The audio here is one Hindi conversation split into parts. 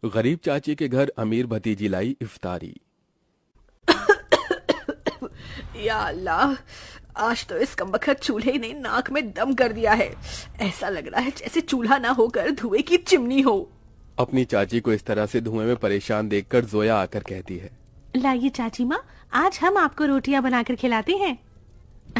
गरीब चाची के घर अमीर भतीजी लाई इफ्तारी। या अल्लाह, आज तो इस कमबख्त चूल्हे ने नाक में दम कर दिया है। ऐसा लग रहा है जैसे चूल्हा ना होकर धुएं की चिमनी हो। अपनी चाची को इस तरह से धुएं में परेशान देखकर जोया आकर कहती है, लाइए चाची माँ, आज हम आपको रोटियां बनाकर खिलाते हैं।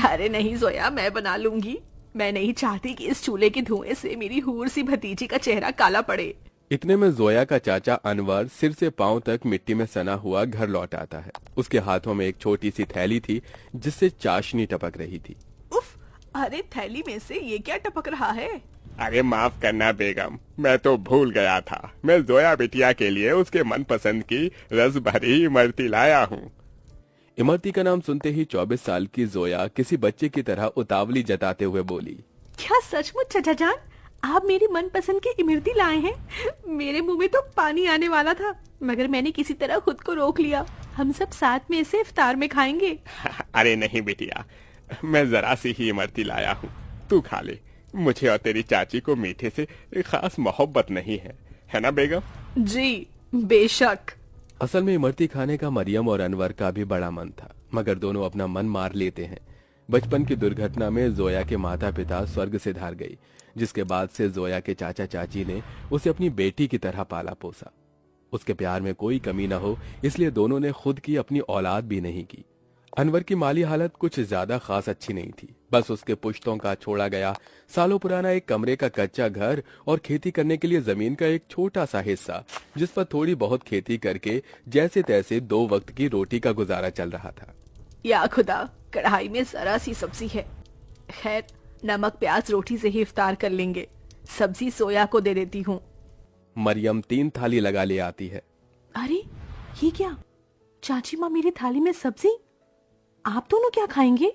अरे नहीं जोया, मैं बना लूंगी। मैं नहीं चाहती कि इस चूल्हे के धुएं से मेरी हूर सी भतीजी का चेहरा काला पड़े। इतने में जोया का चाचा अनवर सिर से पांव तक मिट्टी में सना हुआ घर लौट आता है। उसके हाथों में एक छोटी सी थैली थी जिससे चाशनी टपक रही थी। उफ, अरे थैली में से ये क्या टपक रहा है? अरे माफ करना बेगम, मैं तो भूल गया था। मैं जोया बिटिया के लिए उसके मनपसंद की रस भरी इमरती लाया हूँ। इमरती का नाम सुनते ही 24 साल की जोया किसी बच्चे की तरह उतावली जताते हुए बोली, क्या सचमुच चाचा जान, आप मेरी मनपसंद की इमरती लाए हैं? मेरे मुंह में तो पानी आने वाला था, मगर मैंने किसी तरह खुद को रोक लिया। हम सब साथ में इसे इफ्तार में खाएंगे। अरे नहीं बिटिया, मैं जरा सी ही इमरती लाया हूँ, तू खा ले। मुझे और तेरी चाची को मीठे से खास मोहब्बत नहीं है ना बेगम? जी बेशक। असल में इमरती खाने का मरियम और अनवर का भी बड़ा मन था, मगर दोनों अपना मन मार लेते हैं। बचपन की दुर्घटना में जोया के माता पिता स्वर्ग से धार गई, जिसके बाद से जोया के चाचा चाची ने उसे अपनी बेटी की तरह पाला पोसा। उसके प्यार में कोई कमी न हो, इसलिए दोनों ने खुद की अपनी औलाद भी नहीं की। अनवर की माली हालत कुछ ज्यादा खास अच्छी नहीं थी। बस उसके पुश्तों का छोड़ा गया सालों पुराना एक कमरे का कच्चा घर और खेती करने के लिए जमीन का एक छोटा सा हिस्सा, जिस पर थोड़ी बहुत खेती करके जैसे तैसे 2 वक्त की रोटी का गुजारा चल रहा था। या खुदा, कढ़ाई में जरा सी सब्जी है। खैर, नमक प्याज रोटी से ही इफ्तार कर लेंगे। सब्जी सोया को दे देती हूँ। मरियम 3 थाली लगा ले आती है। अरे ये क्या, चाची माँ मेरी थाली में सब्जी, आप दोनों क्या खाएंगे?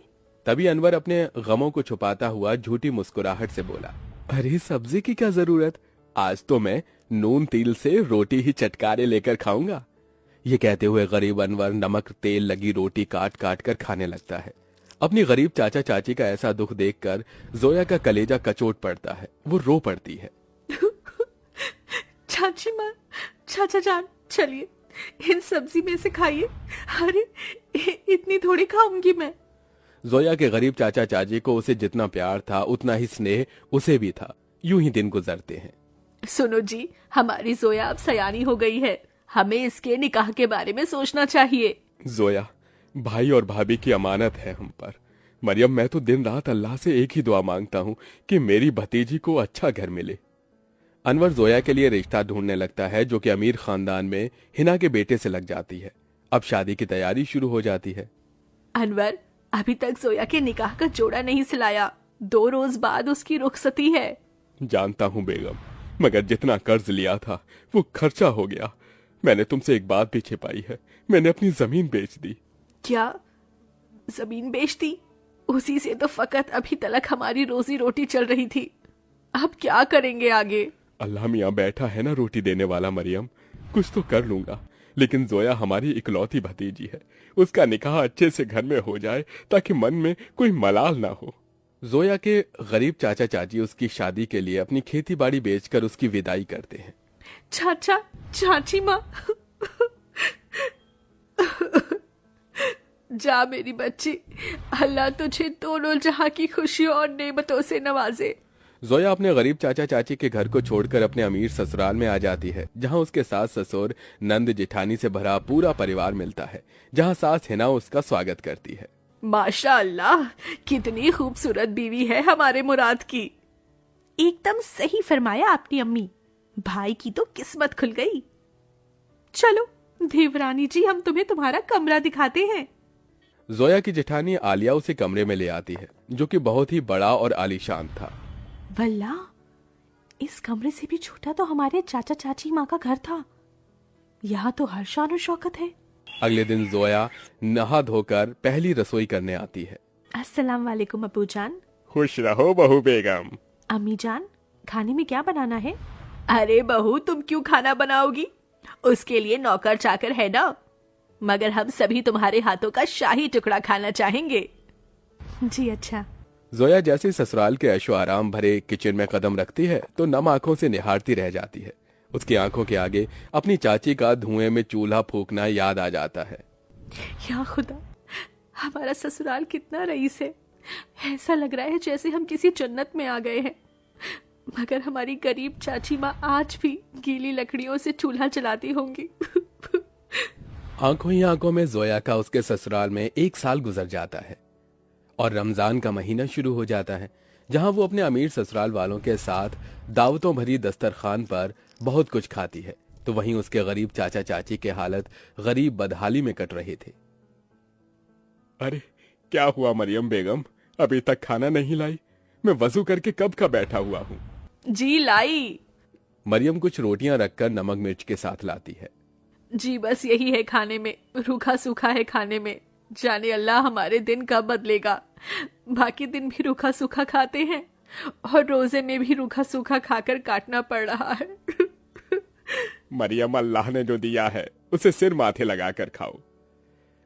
तभी अनवर अपने गमों को छुपाता हुआ झूठी मुस्कुराहट से बोला, अरे सब्जी की क्या जरूरत, आज तो मैं नून तिल से रोटी ही चटकारे लेकर खाऊंगा। ये कहते हुए गरीब अनवर नमक तेल लगी रोटी काट काट कर खाने लगता है। अपनी गरीब चाचा चाची का ऐसा दुख देखकर जोया का कलेजा कचोट पड़ता है। वो रो पड़ती है। चाची माँ, चाचा जान, चलिए इन सब्जी में से खाइए। अरे इतनी थोड़ी खाऊंगी मैं। जोया के गरीब चाचा चाची को उसे जितना प्यार था उतना ही स्नेह उसे भी था। यूं ही दिन गुजरते हैं। सुनो जी, हमारी जोया अब सयानी हो गई है। हमें इसके निकाह के बारे में सोचना चाहिए। जोया, भाई और भाभी की अमानत है हम पर। मरियम, मैं तो दिन रात अल्लाह से एक ही दुआ मांगता हूँ कि मेरी भतीजी को अच्छा घर मिले। अनवर जोया के लिए रिश्ता ढूंढने लगता है, जो कि अमीर खानदान में हिना के बेटे से लग जाती है। अब शादी की तैयारी शुरू हो जाती है। अनवर, अभी तक जोया के निकाह का जोड़ा नहीं सिलाया। 2 रोज बाद उसकी रुखसती है। जानता हूँ बेगम, मगर जितना कर्ज लिया था वो खर्चा हो गया। मैंने तुमसे एक बात भी छिपाई है, मैंने अपनी जमीन बेच दी। क्या जमीन बेच दी? उसी से तो फकत अभी तलक हमारी रोजी रोटी चल रही थी। अब क्या करेंगे आगे? अल्लाह मियाँ बैठा है ना रोटी देने वाला। मरियम, कुछ तो कर लूंगा, लेकिन जोया हमारी इकलौती भतीजी है। उसका निकाह अच्छे से घर में हो जाए ताकि मन में कोई मलाल ना हो। जोया के गरीब चाचा चाची उसकी शादी के लिए अपनी खेती बाड़ी बेचकर उसकी विदाई करते हैं। चाचा चाची माँ, जा मेरी बच्ची, अल्लाह तुझे दोनों जहां की खुशियों और नेमतों से नवाजे। जोया अपने गरीब चाचा चाची के घर को छोड़कर अपने अमीर ससुराल में आ जाती है, जहां उसके सास ससुर नंद जेठानी से भरा पूरा परिवार मिलता है, जहां सास हिना उसका स्वागत करती है। माशा अल्लाह, कितनी खूबसूरत बीवी है हमारे मुराद की। एकदम सही फरमाया आपने अम्मी, भाई की तो किस्मत खुल गई। चलो देवरानी जी, हम तुम्हें तुम्हारा कमरा दिखाते हैं। जोया की जेठानी आलिया उसे कमरे में ले आती है, जो कि बहुत ही बड़ा और आलीशान था। वल्ला, इस कमरे से भी छोटा तो हमारे चाचा चाची माँ का घर था। यहाँ तो हर शान और शौकत है। अगले दिन जोया नहा धोकर पहली रसोई करने आती है। अस्सलाम वालेकुम अबू जान। खुश रहो बहू बेगम। अम्मी जान, खाने में क्या बनाना है? अरे बहू, तुम क्यों खाना बनाओगी? उसके लिए नौकर चाकर है ना, मगर हम सभी तुम्हारे हाथों का शाही टुकड़ा खाना चाहेंगे। जी अच्छा। जोया जैसे ससुराल के ऐशो आराम भरे किचन में कदम रखती है तो नम आंखों से निहारती रह जाती है। उसकी आंखों के आगे अपनी चाची का धुएं में चूल्हा फूंकना याद आ जाता है। या खुदा, हमारा ससुराल कितना रईस है। ऐसा लग रहा है जैसे हम किसी जन्नत में आ गए हैं। मगर हमारी गरीब चाची माँ आज भी गीली लकड़ियों से चूल्हा चलाती होंगी। आंखों ही आंखों में जोया का उसके ससुराल में 1 साल गुजर जाता है और रमजान का महीना शुरू हो जाता है, जहां वो अपने अमीर ससुराल वालों के साथ दावतों भरी दस्तरखान पर बहुत कुछ खाती है, तो वहीं उसके गरीब चाचा चाची के हालत गरीब बदहाली में कट रहे थे। अरे क्या हुआ मरियम बेगम, अभी तक खाना नहीं लाई? मैं वजू करके कब का बैठा हुआ हूँ। जी लाई। मरियम कुछ रोटियां रखकर नमक मिर्च के साथ लाती है। जी बस यही है खाने में, रूखा सूखा है खाने में। जाने अल्लाह हमारे दिन कब बदलेगा। बाकी दिन भी रूखा सूखा खाते हैं और रोजे में भी रूखा सूखा खाकर काटना पड़ रहा है। मरियम, अल्लाह ने जो दिया है उसे सिर माथे लगाकर खाओ।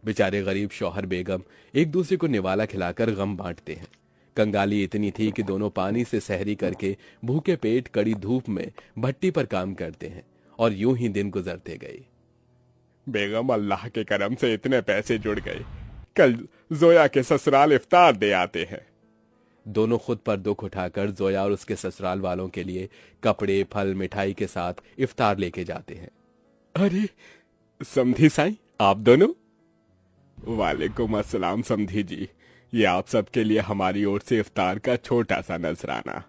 बेचारे गरीब शौहर बेगम एक दूसरे को निवाला खिलाकर गम बांटते हैं। कंगाली इतनी थी कि दोनों पानी से सहरी करके भूखे पेट कड़ी धूप में भट्टी पर काम करते हैं और यूं ही दिन गुजरते गए। बेगम, अल्लाह के करम से इतने पैसे जुड़ गए, कल जोया के ससुराल इफ्तार दे आते हैं। दोनों खुद पर दुख उठाकर जोया और उसके ससुराल वालों के लिए कपड़े, फल, मिठाई के साथ इफ्तार लेके जाते हैं। अरे समधी साईं, आप दोनों? वालेकुम अस्सलाम समधी जी, ये आप सबके लिए हमारी ओर से इफ्तार का छोटा सा नजराना।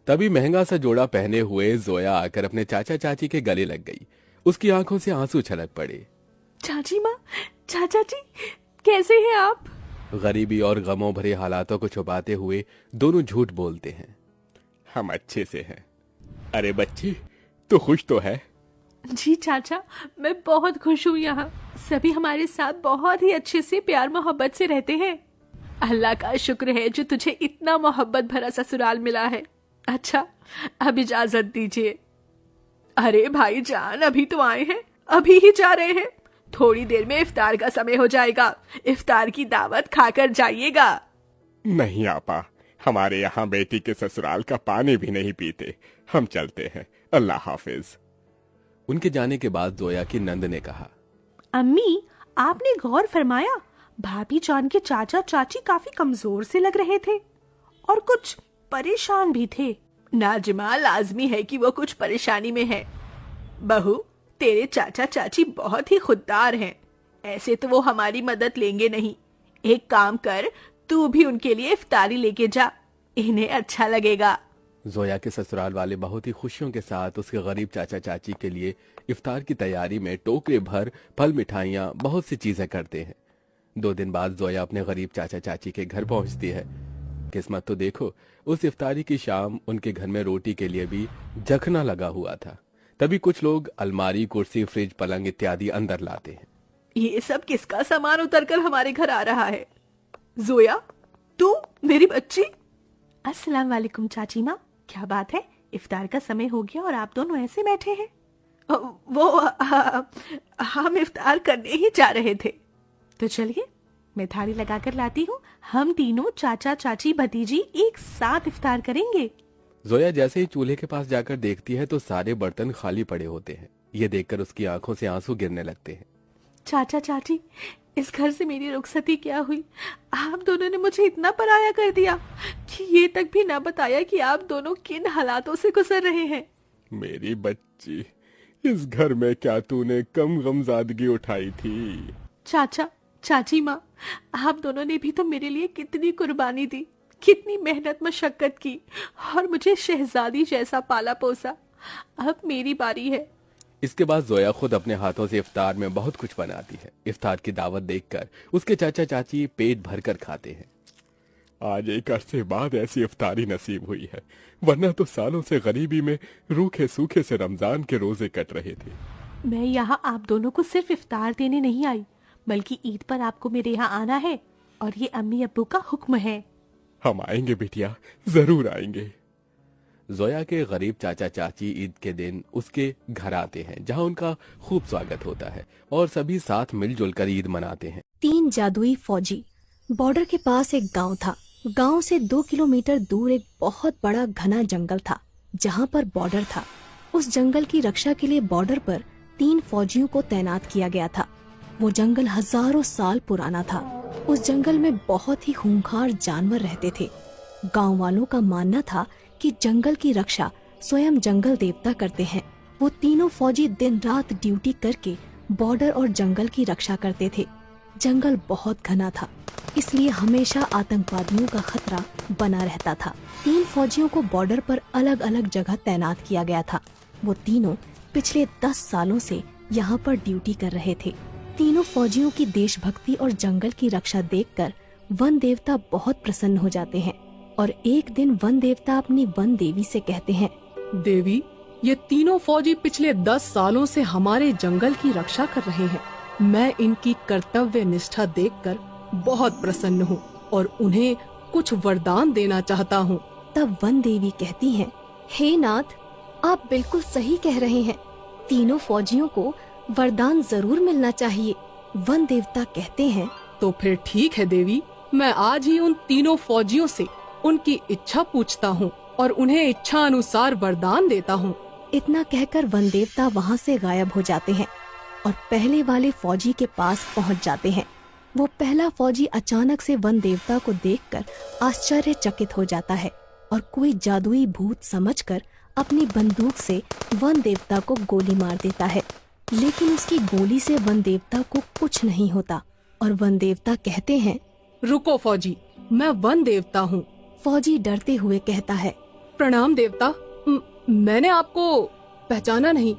तभी महंगा सा जोड़ा पहने हुए जोया आकर अपने चाचा चाची के गले लग गई। उसकी आंखों से आंसू छलक पड़े। चाची माँ, चाचा जी, कैसे हैं आप? गरीबी और गमों भरे हालातों को छुपाते हुए दोनों झूठ बोलते हैं। हम अच्छे से हैं। अरे बच्ची, तू खुश तो है? जी चाचा, मैं बहुत खुश हूँ। यहाँ सभी हमारे साथ बहुत ही अच्छे से प्यार मोहब्बत से रहते हैं। अल्लाह का शुक्र है जो तुझे इतना मोहब्बत भरा ससुराल मिला है। अच्छा, अब इजाजत दीजिए। अरे भाईजान, अभी तो आए हैं, अभी ही जा रहे हैं। थोड़ी देर में इफ्तार का समय हो जाएगा। इफ्तार की दावत खाकर जाइएगा। नहीं आपा, हमारे यहाँ बेटी के ससुराल का पानी भी नहीं पीते। हम चलते हैं, अल्लाह हाफिज। उनके जाने के बाद जोया की नंद ने कहा, अम्मी, आपने गौर फरमाया भाभी जान के चाचा चाची काफी कमजोर से लग रहे थे और कुछ परेशान भी थे। नाजिमा, लाजमी है कि वो कुछ परेशानी में है। बहू, तेरे चाचा चाची बहुत ही खुददार हैं। ऐसे तो वो हमारी मदद लेंगे नहीं। एक काम कर, तू भी उनके लिए इफ्तारी लेके जा, इन्हें अच्छा लगेगा। जोया के ससुराल वाले बहुत ही खुशियों के साथ उसके गरीब चाचा चाची के लिए इफ्तार की तैयारी में टोकरे भर फल, मिठाइयाँ, बहुत सी चीजें करते हैं। 2 दिन बाद जोया अपने गरीब चाचा चाची के घर पहुंचती है। किस्मत तो देखो, उस इफ्तारी की शाम उनके घर में रोटी के लिए भी जखना लगा हुआ था। तभी कुछ लोग अलमारी, कुर्सी, फ्रिज, पलंग इत्यादि अंदर लाते हैं। ये सब किसका सामान उतर कर हमारे घर आ रहा है? जोया, तू मेरी बच्ची। अस्सलाम वालेकुम चाची माँ, क्या बात है? इफ्तार का समय हो गया और आप दोनों ऐसे बैठे हैं? हम इफ्तार करने ही जा रहे थे। तो चलिए, मैं थाली लगा कर लाती हूँ। हम तीनों चाचा चाची भतीजी एक साथ इफ्तार करेंगे। जोया जैसे ही चूल्हे के पास जाकर देखती है तो सारे बर्तन खाली पड़े होते हैं। ये देखकर उसकी आंखों से आंसू गिरने लगते हैं। चाचा चाची, इस घर से मेरी रुखसती क्या हुई? आप दोनों ने मुझे इतना पराया कर दिया कि ये तक भी ना बताया कि आप दोनों किन हालातों से गुजर रहे हैं। मेरी बच्ची, इस घर में क्या तूने कम गमजादगी उठाई थी? चाचा चाची माँ, आप दोनों ने भी तो मेरे लिए कितनी कुर्बानी दी, कितनी मेहनत मशक्कत की और मुझे शहजादी जैसा पाला पोसा। अब मेरी बारी है। इसके बाद जोया खुद अपने हाथों से इफ्तार में बहुत कुछ बनाती है। इफ्तार की दावत देखकर उसके चाचा चाची पेट भरकर खाते हैं। आज एक अरसे बाद ऐसी इफ्तारी नसीब हुई है, वरना तो सालों से गरीबी में रूखे सूखे से रमजान के रोजे कट रहे थे। मैं यहाँ आप दोनों को सिर्फ इफ्तार देने नहीं आई, बल्कि ईद पर आपको मेरे यहाँ आना है और ये अम्मी अब्बू का हुक्म है। हम आएंगे बिटिया, जरूर आएंगे। जोया के गरीब चाचा चाची ईद के दिन उसके घर आते हैं, जहां उनका खूब स्वागत होता है और सभी साथ मिलजुल कर ईद मनाते हैं। 3 जादुई फौजी। बॉर्डर के पास एक गांव था। गांव से 2 किलोमीटर दूर एक बहुत बड़ा घना जंगल था, जहां पर बॉर्डर था। उस जंगल की रक्षा के लिए बॉर्डर पर 3 फौजियों को तैनात किया गया था। वो जंगल हजारों साल पुराना था। उस जंगल में बहुत ही खूंखार जानवर रहते थे। गांव वालों का मानना था कि जंगल की रक्षा स्वयं जंगल देवता करते हैं। वो तीनों फौजी दिन रात ड्यूटी करके बॉर्डर और जंगल की रक्षा करते थे। जंगल बहुत घना था, इसलिए हमेशा आतंकवादियों का खतरा बना रहता था। 3 फौजियों को बॉर्डर पर अलग अलग जगह तैनात किया गया था। वो तीनों पिछले 10 सालों से यहाँ पर ड्यूटी कर रहे थे। तीनों फौजियों की देशभक्ति और जंगल की रक्षा देखकर वन देवता बहुत प्रसन्न हो जाते हैं और एक दिन वन देवता अपनी वन देवी से कहते हैं, देवी, ये तीनों फौजी पिछले 10 सालों से हमारे जंगल की रक्षा कर रहे हैं। मैं इनकी कर्तव्य निष्ठा देखकर बहुत प्रसन्न हूँ और उन्हें कुछ वरदान देना चाहता हूँ। तब वन देवी कहती हैं, हे नाथ, आप बिल्कुल सही कह रहे हैं। तीनों फौजियों को वरदान जरूर मिलना चाहिए। वन देवता कहते हैं, तो फिर ठीक है देवी, मैं आज ही उन तीनों फौजियों से उनकी इच्छा पूछता हूँ और उन्हें इच्छा अनुसार वरदान देता हूँ। इतना कहकर वन देवता वहाँ से गायब हो जाते हैं और पहले वाले फौजी के पास पहुँच जाते हैं। वो पहला फौजी अचानक से वन देवता को देखकर आश्चर्यचकित हो जाता है और कोई जादुई भूत समझकर अपनी बंदूक से वन देवता को गोली मार देता है। लेकिन उसकी गोली से वन देवता को कुछ नहीं होता और वन देवता कहते हैं, रुको फौजी, मैं वन देवता हूँ। फौजी डरते हुए कहता है, प्रणाम देवता, मैंने आपको पहचाना नहीं,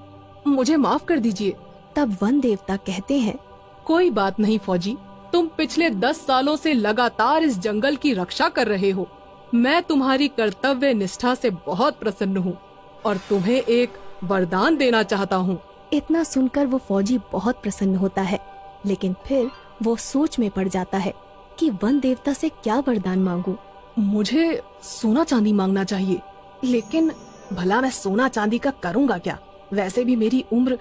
मुझे माफ कर दीजिए। तब वन देवता कहते हैं, कोई बात नहीं फौजी, तुम पिछले 10 सालों से लगातार इस जंगल की रक्षा कर रहे हो। मैं तुम्हारी कर्तव्य निष्ठा से बहुत प्रसन्न हूँ और तुम्हें एक वरदान देना चाहता हूँ। इतना सुनकर वो फौजी बहुत प्रसन्न होता है, लेकिन फिर वो सोच में पड़ जाता है कि वन देवता से क्या वरदान मांगूं। मुझे सोना चांदी मांगना चाहिए, लेकिन भला मैं सोना चांदी का करूँगा क्या? वैसे भी मेरी उम्र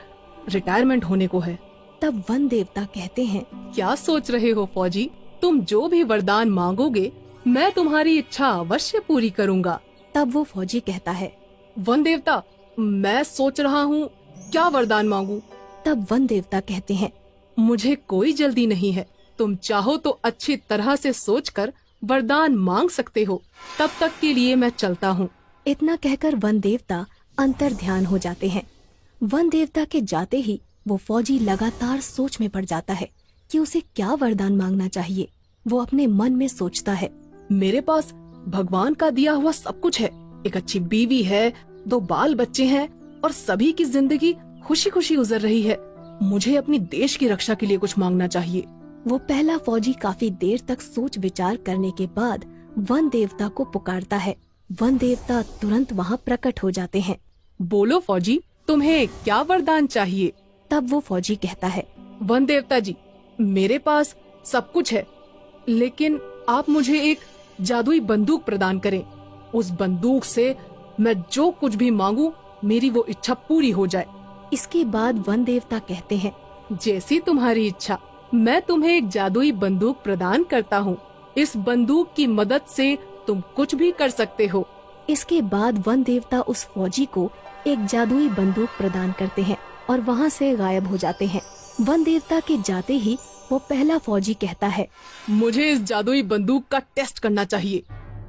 रिटायरमेंट होने को है। तब वन देवता कहते हैं, क्या सोच रहे हो फौजी? तुम जो भी वरदान मांगोगे मैं तुम्हारी इच्छा अवश्य पूरी करूँगा। तब वो फौजी कहता है, वन देवता, मैं सोच रहा हूँ क्या वरदान मांगू। तब वन देवता कहते हैं, मुझे कोई जल्दी नहीं है, तुम चाहो तो अच्छी तरह से सोचकर वरदान मांग सकते हो, तब तक के लिए मैं चलता हूँ। इतना कहकर वन देवता अंतर ध्यान हो जाते हैं। वन देवता के जाते ही वो फौजी लगातार सोच में पड़ जाता है कि उसे क्या वरदान मांगना चाहिए। वो अपने मन में सोचता है, मेरे पास भगवान का दिया हुआ सब कुछ है, एक अच्छी बीवी है, 2 बाल बच्चे हैं और सभी की जिंदगी खुशी खुशी गुजर रही है। मुझे अपनी देश की रक्षा के लिए कुछ मांगना चाहिए। वो पहला फौजी काफी देर तक सोच विचार करने के बाद वन देवता को पुकारता है। वन देवता तुरंत वहाँ प्रकट हो जाते हैं। बोलो फौजी, तुम्हें क्या वरदान चाहिए? तब वो फौजी कहता है, वन देवता जी, मेरे पास सब कुछ है, लेकिन आप मुझे एक जादुई बंदूक प्रदान करें। उस बंदूक से मैं जो कुछ भी मांगू मेरी वो इच्छा पूरी हो जाए। इसके बाद वन देवता कहते हैं, जैसी तुम्हारी इच्छा, मैं तुम्हें एक जादुई बंदूक प्रदान करता हूँ। इस बंदूक की मदद से तुम कुछ भी कर सकते हो। इसके बाद वन देवता उस फौजी को एक जादुई बंदूक प्रदान करते हैं और वहाँ से गायब हो जाते हैं। वन देवता के जाते ही वो पहला फौजी कहता है, मुझे इस जादुई बंदूक का टेस्ट करना चाहिए।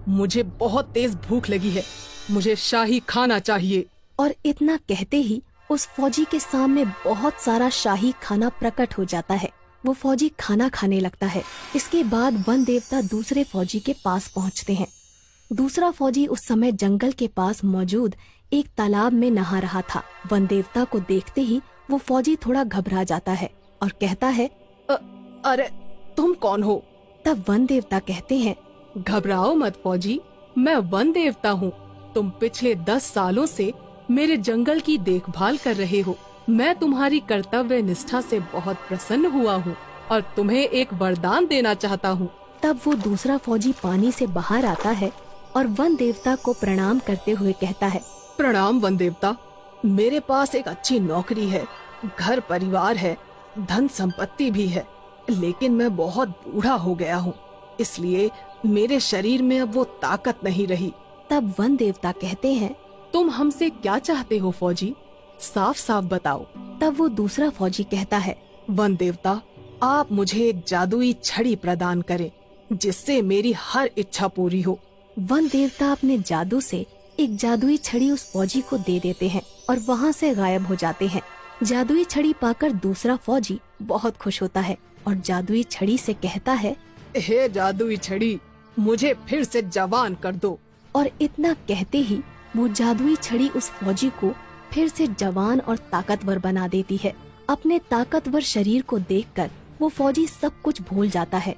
मुझे बहुत तेज भूख लगी है, मुझे शाही खाना चाहिए। और इतना कहते ही उस फौजी के सामने बहुत सारा शाही खाना प्रकट हो जाता है। वो फौजी खाना खाने लगता है। इसके बाद वन देवता दूसरे फौजी के पास पहुंचते हैं। दूसरा फौजी उस समय जंगल के पास मौजूद एक तालाब में नहा रहा था। वन देवता को देखते ही वो फौजी थोड़ा घबरा जाता है और कहता है, अरे तुम कौन हो? तब वन देवता कहते हैं, घबराओ मत फौजी, मैं वन देवता हूँ। तुम पिछले 10 सालों से मेरे जंगल की देखभाल कर रहे हो। मैं तुम्हारी कर्तव्य निष्ठा से बहुत प्रसन्न हुआ हूँ और तुम्हें एक वरदान देना चाहता हूँ। तब वो दूसरा फौजी पानी से बाहर आता है और वन देवता को प्रणाम करते हुए कहता है, प्रणाम वन देवता, मेरे पास एक अच्छी नौकरी है, घर परिवार है, धन संपत्ति भी है, लेकिन मैं बहुत बूढ़ा हो गया हूँ, इसलिए मेरे शरीर में अब वो ताकत नहीं रही। तब वन देवता कहते हैं, तुम हमसे क्या चाहते हो फौजी? साफ साफ बताओ। तब वो दूसरा फौजी कहता है, वन देवता, आप मुझे एक जादुई छड़ी प्रदान करें जिससे मेरी हर इच्छा पूरी हो। वन देवता अपने जादू से एक जादुई छड़ी उस फौजी को दे देते हैं और वहाँ से गायब हो जाते हैं। जादुई छड़ी पाकर दूसरा फौजी बहुत खुश होता है और जादुई छड़ी से कहता है, हे जादुई छड़ी, मुझे फिर से जवान कर दो। और इतना कहते ही वो जादुई छड़ी उस फौजी को फिर से जवान और ताकतवर बना देती है। अपने ताकतवर शरीर को देखकर वो फौजी सब कुछ भूल जाता है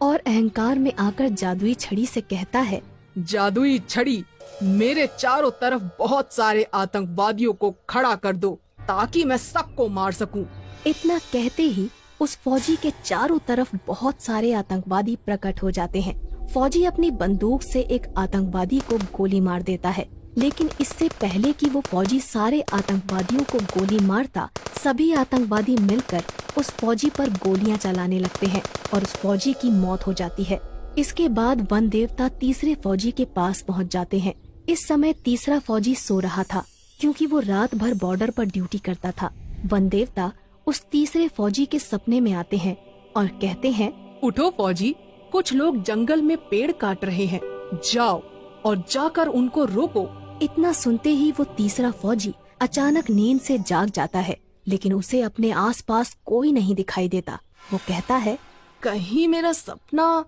और अहंकार में आकर जादुई छड़ी से कहता है, जादुई छड़ी, मेरे चारों तरफ बहुत सारे आतंकवादियों को खड़ा कर दो ताकि मैं सबको मार सकूं। इतना कहते ही उस फौजी के चारों तरफ बहुत सारे आतंकवादी प्रकट हो जाते हैं। फौजी अपनी बंदूक से एक आतंकवादी को गोली मार देता है, लेकिन इससे पहले कि वो फौजी सारे आतंकवादियों को गोली मारता, सभी आतंकवादी मिलकर उस फौजी पर गोलियां चलाने लगते हैं और उस फौजी की मौत हो जाती है। इसके बाद वन देवता तीसरे फौजी के पास पहुंच जाते हैं। इस समय तीसरा फौजी सो रहा था क्योंकि वो रात भर बॉर्डर पर ड्यूटी करता था। वन देवता उस तीसरे फौजी के सपने में आते हैं और कहते हैं, उठो फौजी, कुछ लोग जंगल में पेड़ काट रहे हैं, जाओ और जाकर उनको रोको। इतना सुनते ही वो तीसरा फौजी अचानक नींद से जाग जाता है, लेकिन उसे अपने आसपास कोई नहीं दिखाई देता। वो कहता है, कहीं मेरा सपना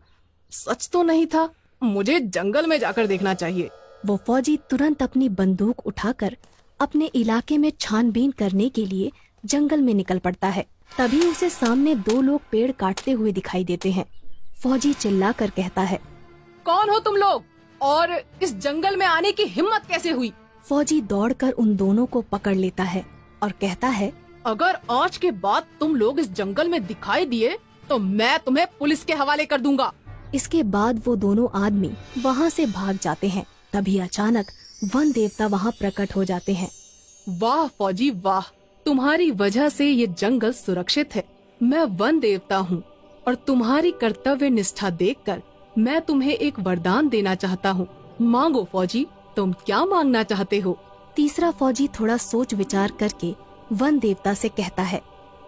सच तो नहीं था, मुझे जंगल में जाकर देखना चाहिए। वो फौजी तुरंत अपनी बंदूक उठाकर अपने इलाके में छानबीन करने के लिए जंगल में निकल पड़ता है। तभी उसे सामने दो लोग पेड़ काटते हुए दिखाई देते हैं। फौजी चिल्लाकर कहता है, कौन हो तुम लोग और इस जंगल में आने की हिम्मत कैसे हुई? फौजी दौड़कर उन दोनों को पकड़ लेता है और कहता है, अगर आज के बाद तुम लोग इस जंगल में दिखाई दिए तो मैं तुम्हें पुलिस के हवाले कर दूंगा। इसके बाद वो दोनों आदमी वहाँ से भाग जाते हैं। तभी अचानक वन देवता वहाँ प्रकट हो जाते हैं। वाह फौजी वाह, तुम्हारी वजह से ये जंगल सुरक्षित है। मैं वन देवता हूँ और तुम्हारी कर्तव्य निष्ठा देखकर मैं तुम्हें एक वरदान देना चाहता हूँ। मांगो फौजी, तुम क्या मांगना चाहते हो? तीसरा फौजी थोड़ा सोच विचार करके वन देवता से कहता है,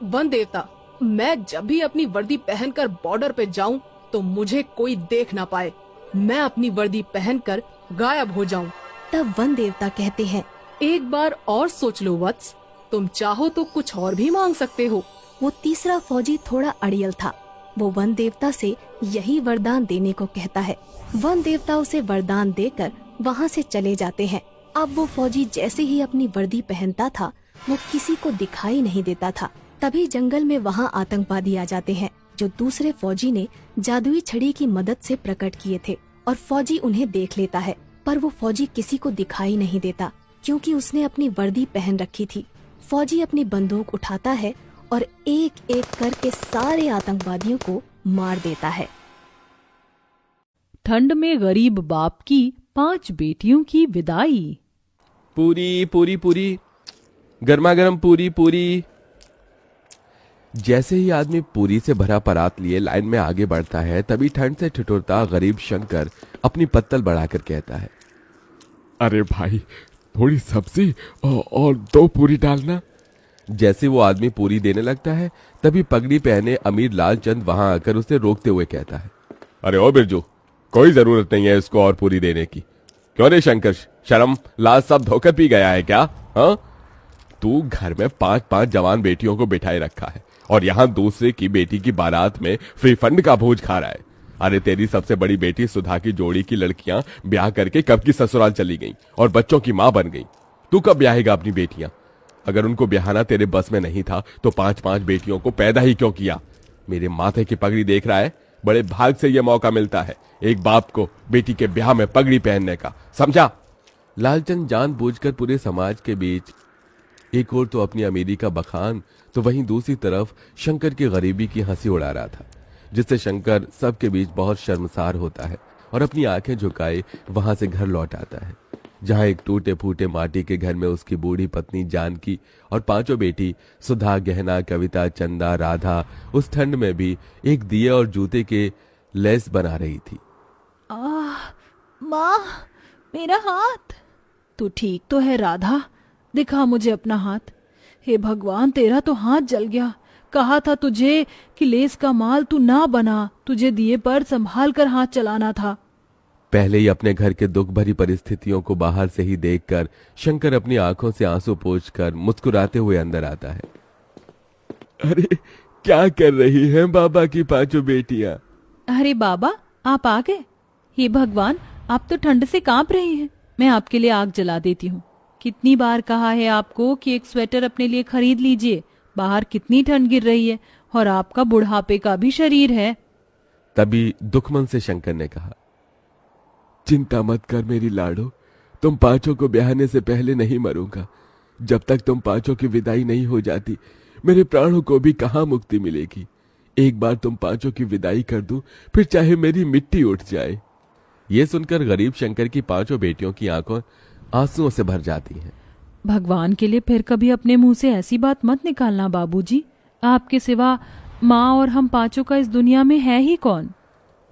वन देवता, मैं जब भी अपनी वर्दी पहनकर बॉर्डर पे जाऊं तो मुझे कोई देख ना पाए। मैं अपनी वर्दी पहनकर गायब हो जाऊं। तब वन देवता कहते हैं, एक बार और सोच लो वत्स, तुम चाहो तो कुछ और भी मांग सकते हो। वो तीसरा फौजी थोड़ा अड़ियल था। वो वन देवता से यही वरदान देने को कहता है। वन देवता उसे वरदान देकर वहाँ से चले जाते हैं। अब वो फौजी जैसे ही अपनी वर्दी पहनता था, वो किसी को दिखाई नहीं देता था। तभी जंगल में वहाँ आतंकवादी आ जाते हैं, जो दूसरे फौजी ने जादुई छड़ी की मदद से प्रकट किए थे, और फौजी उन्हें देख लेता है। पर वो फौजी किसी को दिखाई नहीं देता क्योंकि उसने अपनी वर्दी पहन रखी थी। फौजी अपनी बंदूक उठाता है और एक एक करके सारे आतंकवादियों को मार देता है। ठंड में गरीब बाप की 5 बेटियों की विदाई। पूरी पूरी पूरी, गर्मा गर्म पूरी पूरी। जैसे ही आदमी पूरी से भरा परात लिए लाइन में आगे बढ़ता है, तभी ठंड से ठिठुरता गरीब शंकर अपनी पत्तल बढ़ाकर कहता है, अरे भाई, थोड़ी सब्जी और 2 पूरी डालना। जैसे वो आदमी पूरी देने लगता है, तभी पगड़ी पहने अमीर लालचंद वहां आकर उसे रोकते हुए कहता है, अरे ओ बिरजू, कोई जरूरत नहीं है इसको और पूरी देने की। क्यों रे शंकर, शर्म लाज सब धोकर पी गया है क्या? हाँ, तू घर में 5-5 जवान बेटियों को बिठाए रखा है और यहाँ दूसरे की बेटी की बारात में फ्री फंड का भोज खा रहा है। अरे तेरी सबसे बड़ी बेटी सुधा की जोड़ी की लड़कियां ब्याह करके कब की ससुराल चली गईं और बच्चों की मां बन गईं। तू कब ब्याहेगा अपनी बेटियां? अगर उनको ब्याहना तेरे बस में नहीं था तो 5-5 बेटियों को पैदा ही क्यों किया? मेरे माथे की पगड़ी देख रहा है, बड़े भाग से यह मौका मिलता है एक बाप को बेटी के ब्याह में पगड़ी पहनने का, समझा? लालचंद जानबूझकर पूरे समाज के बीच एक और तो अपनी अमीरी का बखान, तो वहीं दूसरी तरफ शंकर की गरीबी की हंसी उड़ा रहा था, जिससे शंकर सबके बीच बहुत शर्मसार होता है और अपनी आंखें झुकाए वहां से घर लौट आता है, जहां एक टूटे फूटे माटी के घर में उसकी बूढ़ी पत्नी जानकी और 5 बेटी सुधा, गहना, कविता, चंदा, राधा उस ठंड में भी एक दिए और जूते के लेस बना रही थी। माँ, मेरा हाथ। तू ठीक तो है राधा? दिखा मुझे अपना हाथ। हे भगवान, तेरा तो हाथ जल गया। कहा था तुझे कि लेस का माल तू ना बना, तुझे दिए पर संभाल कर हाथ चलाना था। पहले ही अपने घर के दुख भरी परिस्थितियों को बाहर से ही देखकर शंकर अपनी आंखों से आंसू पोंछकर मुस्कुराते हुए अंदर आता है। अरे क्या कर रही हैं बाबा की पांचों बेटियां? अरे बाबा, आप आ गए। हे भगवान, आप तो ठंड से कांप रहे हैं। मैं आपके लिए आग जला देती हूँ। कितनी बार कहा है आपको कि एक स्वेटर अपने लिए खरीद लीजिए, बाहर कितनी ठंड गिर रही है और आपका बुढ़ापे का भी शरीर है। तभी दुखमन से शंकर ने कहा, चिंता मत कर मेरी लाडो, तुम पांचों को ब्याहने से पहले नहीं मरूंगा। जब तक तुम पांचों की विदाई नहीं हो जाती, मेरे प्राणों को भी कहां मुक्ति मिलेगी। एक बार तुम पांचों की विदाई कर दूं, फिर चाहे मेरी मिट्टी उठ जाए। ये सुनकर गरीब शंकर की पांचों बेटियों की आंखों आंसुओं से भर जाती हैं। भगवान के लिए फिर कभी अपने मुंह से ऐसी बात मत निकालना बाबूजी। आपके सिवा माँ और हम पांचों का इस दुनिया में है ही कौन।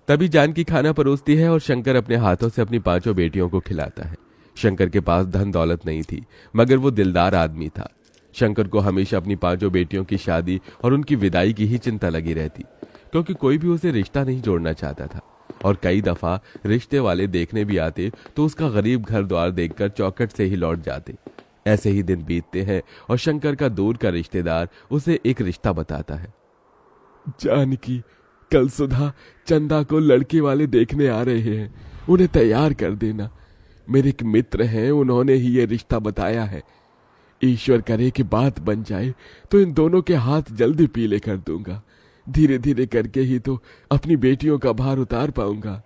तभी जानकी खाना परोसती है और शंकर अपने हाथों से अपनी पांचों बेटियों को खिलाता है। शंकर के पास धन दौलत नहीं थी, मगर वो दिलदार आदमी था। शंकर को हमेशा अपनी पांचों बेटियों की शादी और उनकी विदाई की ही चिंता लगी रहती, क्योंकि कोई भी उसे रिश्ता नहीं जोड़ना चाहता था। और कई दफा रिश्ते वाले देखने भी आते तो उसका गरीब घर द्वार देखकर चौखट से ही लौट जाते। ऐसे ही दिन बीतते हैं और शंकर का दूर का रिश्तेदार उसे एक रिश्ता बताता है। जानकी, कल सुधा चंदा को लड़के वाले देखने आ रहे हैं, उन्हें तैयार कर देना। मेरे एक मित्र हैं, उन्होंने ही ये रिश्ता बताया है। ईश्वर करे कि बात बन जाए तो इन दोनों के हाथ जल्दी पीले कर दूंगा। धीरे धीरे करके ही तो अपनी बेटियों का भार उतार पाऊंगा।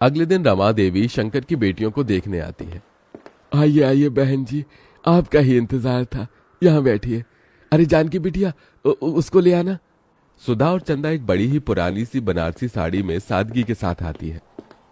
अगले दिन रमा देवी शंकर की बेटियों को देखने आती है। आइए आइए बहन जी, आपका ही इंतजार था, यहाँ बैठिए। अरे जानकी बिटिया, उसको ले आना। सुधा और चंदा एक बड़ी ही पुरानी सी बनारसी साड़ी में सादगी के साथ आती है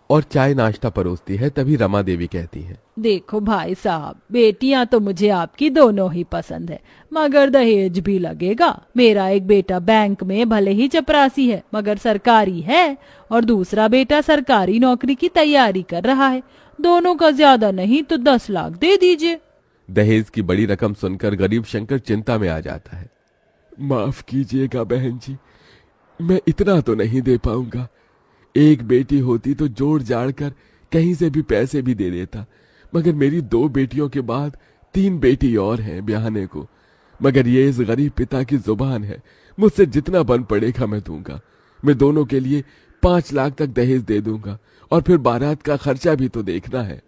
और चाय नाश्ता परोसती है। तभी रमा देवी कहती है, देखो भाई साहब, बेटियां तो मुझे आपकी दोनों ही पसंद है, मगर दहेज भी लगेगा। मेरा एक बेटा बैंक में भले ही चपरासी है, मगर सरकारी है, और दूसरा बेटा सरकारी नौकरी की तैयारी कर रहा है। दोनों का ज्यादा नहीं तो 10 लाख दे दीजिए। दहेज की बड़ी रकम सुनकर गरीब शंकर चिंता में आ जाता है। माफ कीजिएगा बहन जी, मैं इतना तो नहीं दे पाऊंगा। एक बेटी होती तो जोड़ जाड़ कर कहीं से भी पैसे भी दे देता, मगर मेरी 2 बेटियों के बाद 3 बेटी और हैं ब्याहने को। मगर ये इस गरीब पिता की जुबान है, मुझसे जितना बन पड़ेगा मैं दूंगा। मैं दोनों के लिए 5 लाख तक दहेज दे दूंगा, और फिर बारात का खर्चा भी तो देखना है।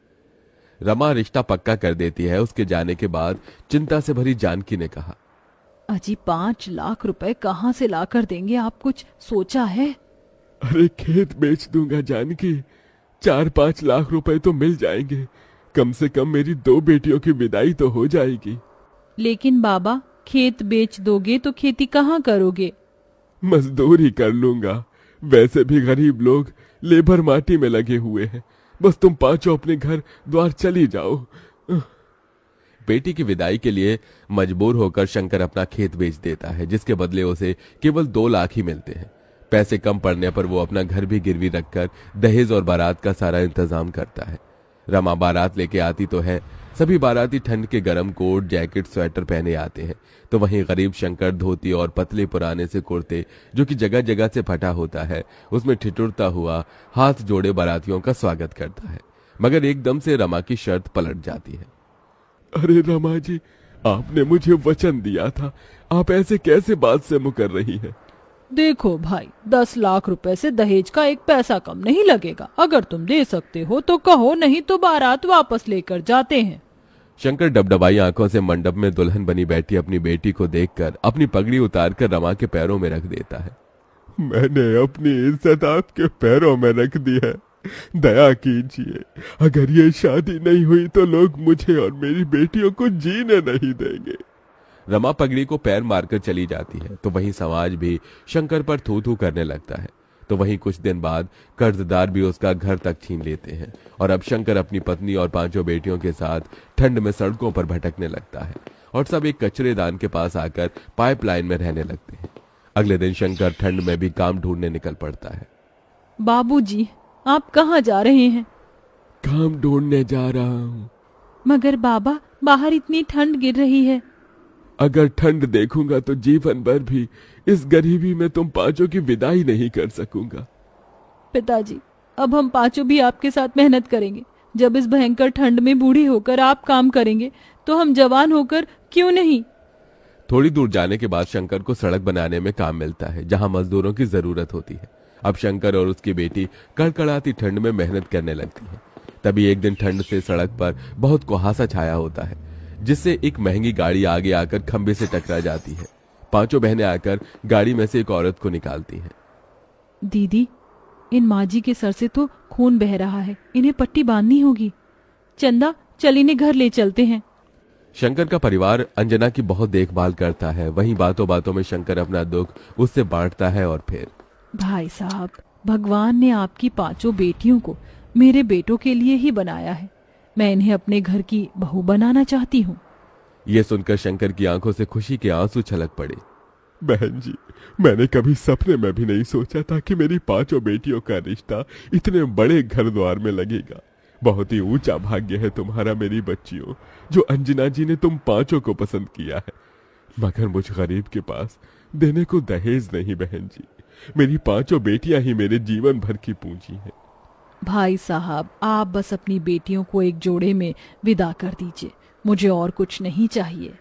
रमा रिश्ता पक्का कर देती है। उसके जाने के बाद चिंता से भरी जानकी ने कहा, अजी 5 लाख रुपए कहाँ से ला कर देंगे, आप कुछ सोचा है? अरे खेत बेच दूंगा जानकी, 4-5 लाख रुपए तो मिल जाएंगे। कम से कम मेरी 2 बेटियों की विदाई तो हो जाएगी। लेकिन बाबा, खेत बेच दोगे तो खेती कहाँ करोगे? मजदूरी कर लूंगा। वैसे भी गरीब लोग लेबर माटी में लगे हुए हैं। बस तुम पांचों अपने घर द्वार चली जाओ। बेटी की विदाई के लिए मजबूर होकर शंकर अपना खेत बेच देता है, जिसके बदले उसे केवल 2 लाख ही मिलते हैं। पैसे कम पड़ने पर वो अपना घर भी गिरवी रखकर दहेज और बारात का सारा इंतजाम करता है। रमा बारात लेके आती तो है। सभी बाराती ठंड के गर्म कोट, जैकेट, स्वेटर पहने आते हैं, तो वहीं गरीब शंकर धोती और पतले पुराने से कुर्ते, जो कि जगह जगह से फटा होता है, उसमें ठिठुरता हुआ हाथ जोड़े बारातियों का स्वागत करता है। मगर एकदम से रमा की शर्त पलट जाती है। अरे रमा जी, आपने मुझे वचन दिया था, आप ऐसे कैसे बात से मुकर रही हैं? देखो भाई, 10 लाख रुपए से दहेज का 1 पैसा कम नहीं लगेगा। अगर तुम दे सकते हो तो कहो, नहीं तो बारात वापस लेकर जाते हैं। शंकर डबडबाई आंखों से मंडप में दुल्हन बनी बैठी अपनी बेटी को देखकर अपनी पगड़ी उतारकर रमा के पैरों में रख देता है। मैंने अपनी इज्जत आपके पैरों में रख दी है, दया कीजिए। अगर ये शादी नहीं हुई तो लोग मुझे और मेरी बेटियों को जीने नहीं देंगे। रमा पगड़ी को पैर मारकर चली जाती है, तो वहीं समाज भी शंकर पर थू थू करने लगता है। तो वहीं कुछ दिन बाद कर्जदार भी उसका घर तक छीन लेते हैं, और अब शंकर अपनी पत्नी और 5 बेटियों के साथ ठंड में सड़कों पर भटकने लगता है, और सब एक कचरेदान के पास आकर पाइपलाइन में रहने लगते हैं। अगले दिन शंकर ठंड में भी काम ढूंढने निकल पड़ता है। बाबूजी, आप कहाँ जा रहे हैं? काम ढूंढने जा रहा हूँ। मगर बाबा, बाहर इतनी ठंड गिर रही है। अगर ठंड देखूंगा तो जीवन भर भी इस गरीबी में तुम पांचों की विदाई नहीं कर सकूंगा। पिताजी, अब हम पांचों भी आपके साथ मेहनत करेंगे। जब इस भयंकर ठंड में बूढ़े होकर आप काम करेंगे तो हम जवान होकर क्यों नहीं। थोड़ी दूर जाने के बाद शंकर को सड़क बनाने में काम मिलता है, जहां मजदूरों की जरूरत होती है। अब शंकर और उसकी बेटी कड़कड़ाती ठंड में मेहनत करने लगती है। तभी एक दिन ठंड से सड़क पर बहुत कुहासा छाया होता है, जिससे एक महंगी गाड़ी आगे आकर खंबे से टकरा जाती है। पांचों बहनें आकर गाड़ी में से एक औरत को निकालती हैं। दीदी, इन माजी के सर से तो खून बह रहा है, इन्हें पट्टी बांधनी होगी। चंदा, चल इन्हें घर ले चलते हैं। शंकर का परिवार अंजना की बहुत देखभाल करता है। वहीं बातों बातों में शंकर अपना दुख उससे बांटता है और फिर, भाई साहब, भगवान ने आपकी पांचों बेटियों को मेरे बेटों के लिए ही बनाया है। मैं इन्हें अपने घर की बहू बनाना चाहती हूँ। यह सुनकर शंकर की आंखों से खुशी के आंसू छलक पड़े। बहन जी, मैंने कभी सपने में भी नहीं सोचा था कि मेरी पांचों बेटियों का रिश्ता इतने बड़े घर द्वार में लगेगा। बहुत ही ऊंचा भाग्य है तुम्हारा मेरी बच्चियों, जो अंजना जी ने तुम पांचों को पसंद किया है। मगर मुझ गरीब के पास देने को दहेज नहीं बहन जी। मेरी पांचों बेटियां ही मेरे जीवन भर की पूंजी हैं। भाई साहब, आप बस अपनी बेटियों को एक जोड़े में विदा कर दीजिए, मुझे और कुछ नहीं चाहिए।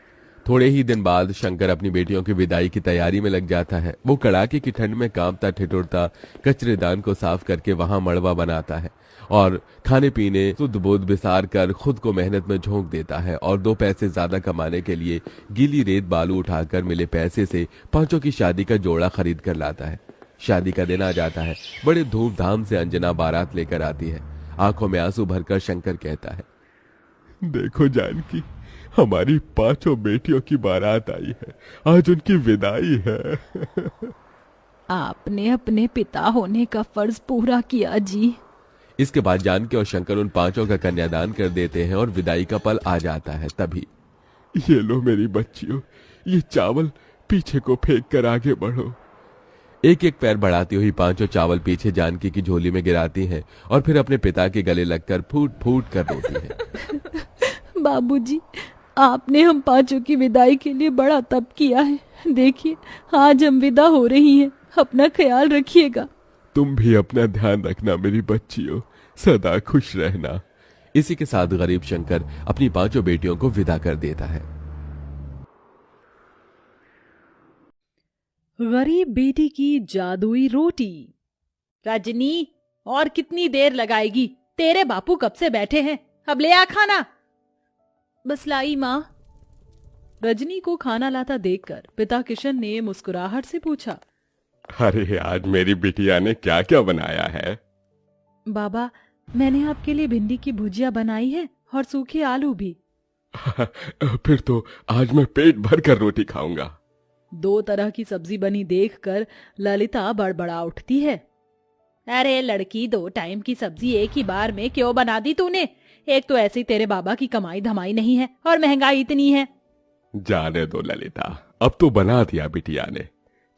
थोड़े ही दिन बाद शंकर अपनी बेटियों की विदाई की तैयारी में लग जाता है। वो कड़ाके की ठंड में कांपता ठिठुरता कचरेदान को साफ करके वहां मड़वा बनाता है और खाने पीने शुद्ध बोध बिसार कर खुद को मेहनत में झोंक देता है और 2 पैसे ज्यादा कमाने के लिए गीली रेत बालू उठाकर मिले पैसे से पांचों की शादी का जोड़ा खरीद कर लाता है। शादी का दिन आ जाता है। बड़े धूमधाम से अंजना बारात लेकर आती है। आंखों में आंसू भरकर शंकर कहता है, देखो जानकी, हमारी पांचों बेटियों की बारात आई है, आज उनकी विदाई है। आपने अपने पिता होने का फर्ज पूरा किया जी। इसके बाद जानकी और शंकर उन पांचों का कन्यादान कर देते हैं और विदाई का पल आ जाता है। तभी, ये लो मेरी बच्चियों, ये चावल पीछे को फेंक कर आगे बढ़ो। एक एक पैर बढ़ाती हुई पांचों चावल पीछे जानकी की झोली में गिराती हैं और फिर अपने पिता के गले लगकर फूट फूट कर रोती हैं। बाबूजी, आपने हम पांचों की विदाई के लिए बड़ा तप किया है। देखिए, आज हम विदा हो रही हैं। अपना ख्याल रखिएगा। तुम भी अपना ध्यान रखना मेरी बच्चियों, सदा खुश रहना। इसी के साथ गरीब शंकर अपनी पांचों बेटियों को विदा कर देता है। गरीब बेटी की जादुई रोटी। रजनी, और कितनी देर लगाएगी? तेरे बापू कब से बैठे हैं, अब ले आ खाना। बस लाई माँ। रजनी को खाना लाता देखकर पिता किशन ने मुस्कुराहट से पूछा, अरे आज मेरी बिटिया ने क्या क्या बनाया है? बाबा, मैंने आपके लिए भिंडी की भुजिया बनाई है और सूखे आलू भी। फिर तो आज मैं पेट भर कर रोटी खाऊंगा। 2 तरह की सब्जी बनी देखकर ललिता बड़बड़ा उठती है। अरे लड़की, 2 टाइम की सब्जी एक ही बार में क्यों बना दी तूने? एक तो ऐसे ही तेरे बाबा की कमाई धमाई नहीं है और महंगाई इतनी है। जाने दो ललिता, अब तो बना दिया बिटिया ने।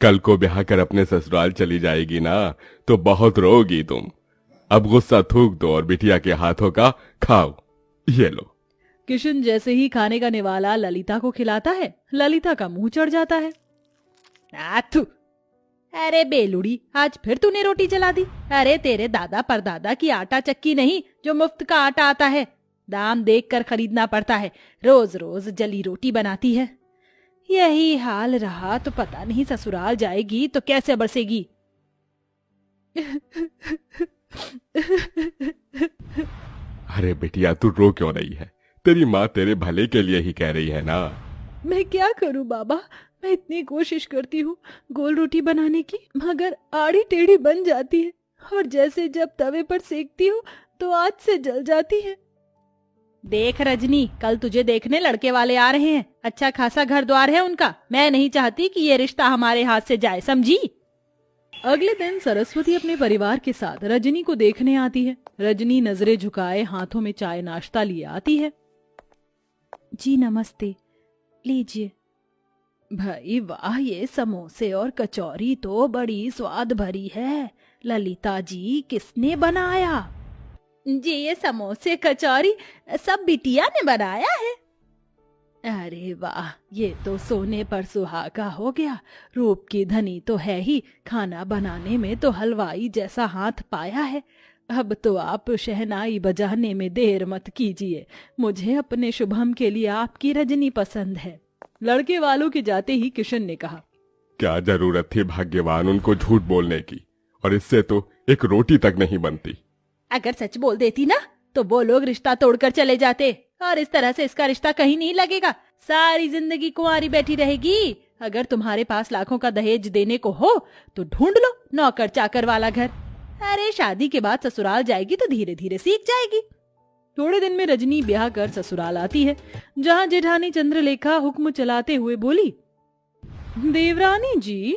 कल को ब्याह कर अपने ससुराल चली जाएगी ना, तो बहुत रोगी तुम। अब गुस्सा थूक दो और बिटिया के हाथों का खाओ। ये लो। किशन जैसे ही खाने का निवाला ललिता को खिलाता है, ललिता का मुंह चढ़ जाता है। आथू, अरे बेलुड़ी, आज फिर तूने रोटी जला दी। अरे तेरे दादा परदादा की आटा चक्की नहीं जो मुफ्त का आटा आता है, दाम देख कर खरीदना पड़ता है। रोज रोज जली रोटी बनाती है। यही हाल रहा तो पता नहीं ससुराल जाएगी तो कैसे बरसेगी। अरे बिटिया, तू रो क्यों रही है? तेरी माँ तेरे भले के लिए ही कह रही है ना। मैं क्या करूं बाबा, मैं इतनी कोशिश करती हूँ गोल रोटी बनाने की, मगर आड़ी टेढ़ी बन जाती है और जैसे जब तवे पर सेकती हूँ तो आग से जल जाती है। देख रजनी, कल तुझे देखने लड़के वाले आ रहे हैं। अच्छा खासा घर द्वार है उनका। मैं नहीं चाहती कि ये रिश्ता हमारे हाथ से जाए, समझी? अगले दिन सरस्वती अपने परिवार के साथ रजनी को देखने आती है। रजनी नजरें झुकाए हाथों में चाय नाश्ता लिए आती है। जी नमस्ते, लीजिए। भाई वाह, ये समोसे और कचौरी तो बड़ी स्वाद भरी है। ललिता जी, किसने बनाया? जी ये समोसे कचौरी सब बिटिया ने बनाया है। अरे वाह, ये तो सोने पर सुहागा हो गया। रूप की धनी तो है ही, खाना बनाने में तो हलवाई जैसा हाथ पाया है। अब तो आप शहनाई बजाने में देर मत कीजिए। मुझे अपने शुभम के लिए आपकी रजनी पसंद है। लड़के वालों के जाते ही किशन ने कहा, क्या जरूरत थी भाग्यवान उनको झूठ बोलने की, और इससे तो एक रोटी तक नहीं बनती। अगर सच बोल देती ना तो वो लोग रिश्ता तोड़कर चले जाते, और इस तरह से इसका रिश्ता कहीं नहीं लगेगा। सारी जिंदगी कुंवारी बैठी रहेगी। अगर तुम्हारे पास लाखों का दहेज देने को हो तो ढूंढ लो नौकर चाकर वाला घर। अरे शादी के बाद ससुराल जाएगी तो धीरे धीरे सीख जाएगी। थोड़े दिन में रजनी ब्याह कर ससुराल आती है, जहाँ जेठानी चंद्रलेखा हुक्म चलाते हुए बोली, देवरानी जी,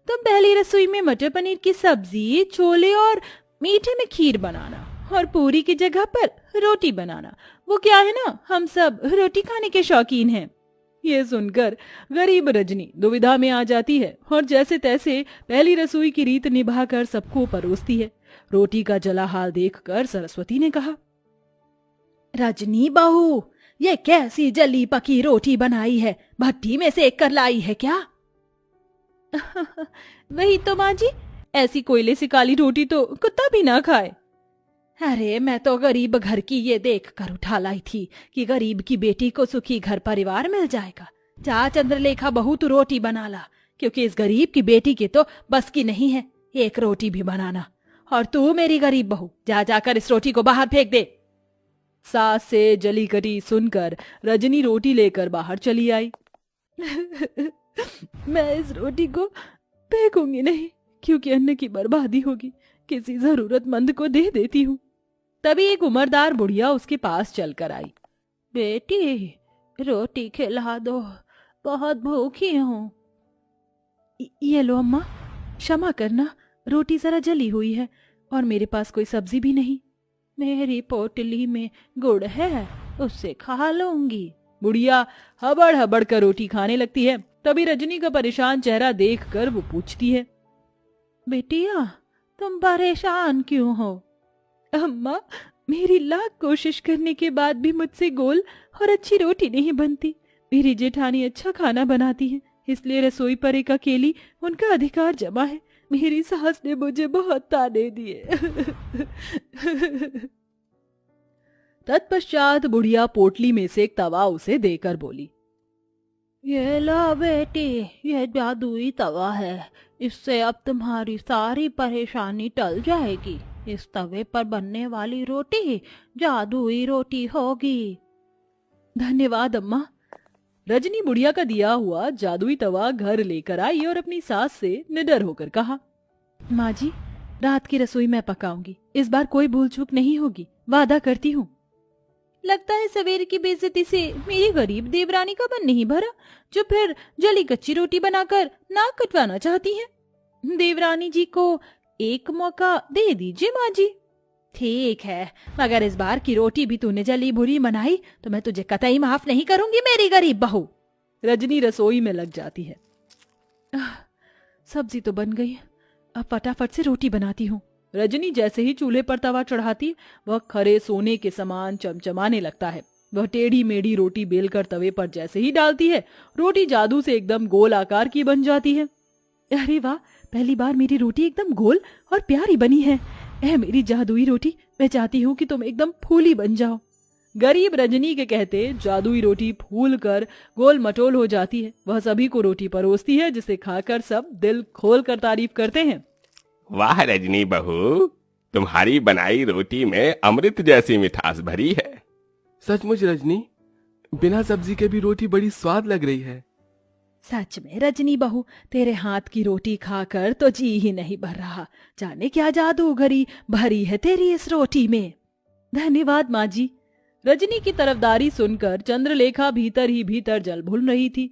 तुम पहली रसोई में मटर पनीर की सब्जी, छोले और मीठे में खीर बनाना, और पूरी की जगह पर रोटी बनाना। वो क्या है ना, हम सब रोटी खाने के शौकीन हैं। ये सुनकर गरीब रजनी दुविधा में आ जाती है और जैसे तैसे पहली रसोई की रीत निभाकर सबको परोसती है। रोटी का जला हाल देखकर सरस्वती ने कहा, रजनी बहू, ये कैसी जली पकी रोटी बनाई है? भट्टी में सेक कर लाई है क्या? वही तो माँ जी, ऐसी कोयले से काली रोटी तो कुत्ता भी ना खाए। अरे मैं तो गरीब घर की ये देख कर उठा लाई थी कि गरीब की बेटी को सुखी घर परिवार मिल जाएगा। जा चंद्रलेखा बहू, तू रोटी बना ला, क्योंकि इस गरीब की बेटी की तो बस की नहीं है एक रोटी भी बनाना। और तू मेरी गरीब बहू, जा जाकर इस रोटी को बाहर फेंक दे। सास से जली कटी सुनकर रजनी रोटी लेकर बाहर चली आई। मैं इस रोटी को फेंकूंगी नहीं, क्योंकि अन्न की बर्बादी होगी। किसी जरूरतमंद को दे देती हूँ। तभी एक उम्रदार बुढ़िया उसके पास चलकर आई। बेटी, रोटी खिला दो, बहुत भूखी हूँ। ये लो अम्मा, क्षमा करना, रोटी जरा जली हुई है और मेरे पास कोई सब्जी भी नहीं। मेरी पोटली में गुड़ है, उससे खा लूंगी। बुढ़िया हबड़ हबड़ कर रोटी खाने लगती है। तभी रजनी का परेशान चेहरा देखकर वो पूछती है, बेटिया, तुम परेशान क्यों हो? अम्मा, मेरी लाख कोशिश करने के बाद भी मुझसे गोल और अच्छी रोटी नहीं बनती। मेरी जेठानी अच्छा खाना बनाती है, इसलिए रसोई पर एक अकेली उनका अधिकार जमा है। मेरी सास ने मुझे बहुत ताने दिए। तत्पश्चात बुढ़िया पोटली में से एक तवा उसे देकर बोली, ये लो बेटी, ये जादुई तवा है। इससे अब तुम्हारी सारी परेशानी टल जाएगी। इस तवे पर बनने वाली रोटी जादुई रोटी होगी। धन्यवाद अम्मा। रजनी बुढ़िया का दिया हुआ जादुई तवा घर लेकर आई और अपनी सास से निडर होकर कहा, माँ जी, रात की रसोई मैं पकाऊंगी। इस बार कोई भूल चूक नहीं होगी, वादा करती हूँ। लगता है सवेरे की बेइज्जती से मेरी गरीब देवरानी का मन नहीं भरा, जो फिर जली कच्ची रोटी बनाकर नाक कटवाना चाहती हैं। देवरानी जी को एक मौका दे दीजिए माँ जी। ठीक है, मगर इस बार की रोटी भी तूने जली बुरी बनाई तो मैं तुझे कतई माफ नहीं करूंगी मेरी गरीब बहू। रजनी रसोई में लग जाती है। सब्जी तो बन गई, अब फटाफट से रोटी बनाती हूँ। रजनी जैसे ही चूल्हे पर तवा चढ़ाती, वह खरे सोने के समान चमचमाने लगता है। वह टेढ़ी मेढ़ी रोटी बेलकर तवे पर जैसे ही डालती है, रोटी जादू से एकदम गोल आकार की बन जाती है। अरे वाह, पहली बार मेरी रोटी एकदम गोल और प्यारी बनी है। ऐ मेरी जादुई रोटी, मैं चाहती हूँ कि तुम एकदम फूली बन जाओ। गरीब रजनी के कहते जादुई रोटी फूल कर गोल मटोल हो जाती है। वह सभी को रोटी परोसती है, जिसे खाकर सब दिल खोल कर तारीफ करते हैं। वाह रजनी बहू, तुम्हारी बनाई रोटी में अमृत जैसी मिठास भरी है। सचमुच रजनी, बिना सब्जी के भी रोटी बड़ी स्वाद लग रही है। सच में रजनी बहू, तेरे हाथ की रोटी खाकर तो जी ही नहीं भर रहा। जाने क्या जादूगरी भरी है तेरी इस रोटी में। धन्यवाद माँ जी। रजनी की तरफदारी सुनकर चंद्रलेखा भीतर ही भीतर जल भूल रही थी।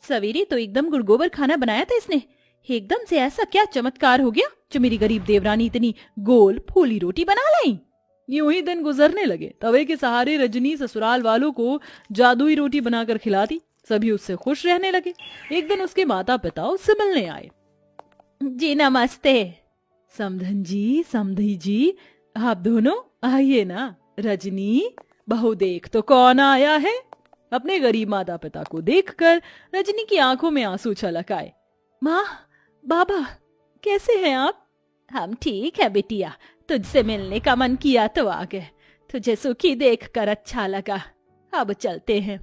सवेरे तो एकदम गुड़गोबर खाना बनाया था इसने, एकदम से ऐसा क्या चमत्कार हो गया जो मेरी गरीब देवरानी इतनी गोल फूली रोटी बना लाई। यूं ही दिन गुजरने लगे। तवे के सहारे रजनी ससुराल वालों को जादुई रोटी बनाकर खिलाती। सभी उससे खुश रहने लगे। एक दिन उसके माता पिता उससे मिलने आए। जी नमस्ते। समधन जी, समधी जी, आप दोनों आइए ना। रजनी, बहू देख तो कौन आया है। अपने गरीब माता पिता को देखकर रजनी की आंखों में आंसू छलक आए। माँ, बाबा, कैसे हैं आप? हम ठीक है बिटिया, तुझसे मिलने का मन किया तो आ गए। तुझे सुखी देखकर अच्छा लगा। अब चलते हैं।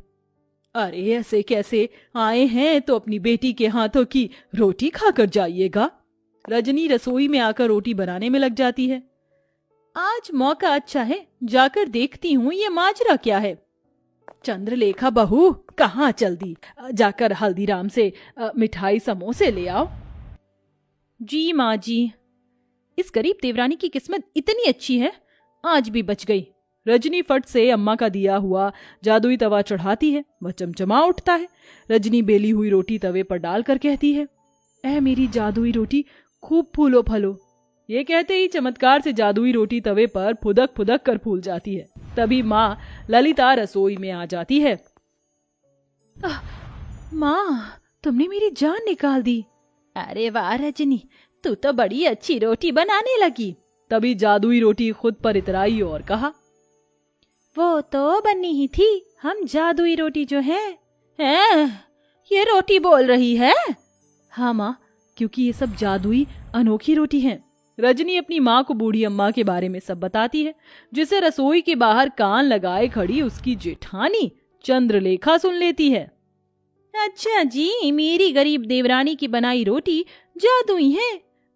अरे ऐसे कैसे? आए हैं तो अपनी बेटी के हाथों की रोटी खाकर जाइएगा। रजनी रसोई में आकर रोटी बनाने में लग जाती है। आज मौका अच्छा है, जाकर देखती हूँ ये माजरा क्या है। चंद्रलेखा बहू, कहाँ चल दी? जाकर हल्दीराम से मिठाई समोसे ले आओ। जी माँ जी। इस गरीब देवरानी की किस्मत इतनी अच्छी है, आज भी बच गई। रजनी फट से अम्मा का दिया हुआ जादुई तवा चढ़ाती है। वह चमचमा उठता है। रजनी बेली हुई रोटी तवे पर डालकर कहती है, ऐ मेरी जादुई रोटी, खूब फूलो फलो। ये कहते ही चमत्कार से जादुई रोटी तवे पर फुदक फुदक कर फूल जाती है। तभी माँ ललिता रसोई में आ जाती है। माँ, तुमने मेरी जान निकाल दी। अरे वाह रजनी, तू तो बड़ी अच्छी रोटी बनाने लगी। तभी जादुई रोटी खुद पर इतराई और कहा, वो तो बनी ही थी, हम जादुई रोटी जो है। ये रोटी बोल रही है? हाँ माँ, क्योंकि ये सब जादुई अनोखी रोटी है। रजनी अपनी माँ को बूढ़ी अम्मा के बारे में सब बताती है, जिसे रसोई के बाहर कान लगाए खड़ी उसकी जेठानी चंद्रलेखा सुन लेती है। अच्छा जी, मेरी गरीब देवरानी की बनाई रोटी जादुई है।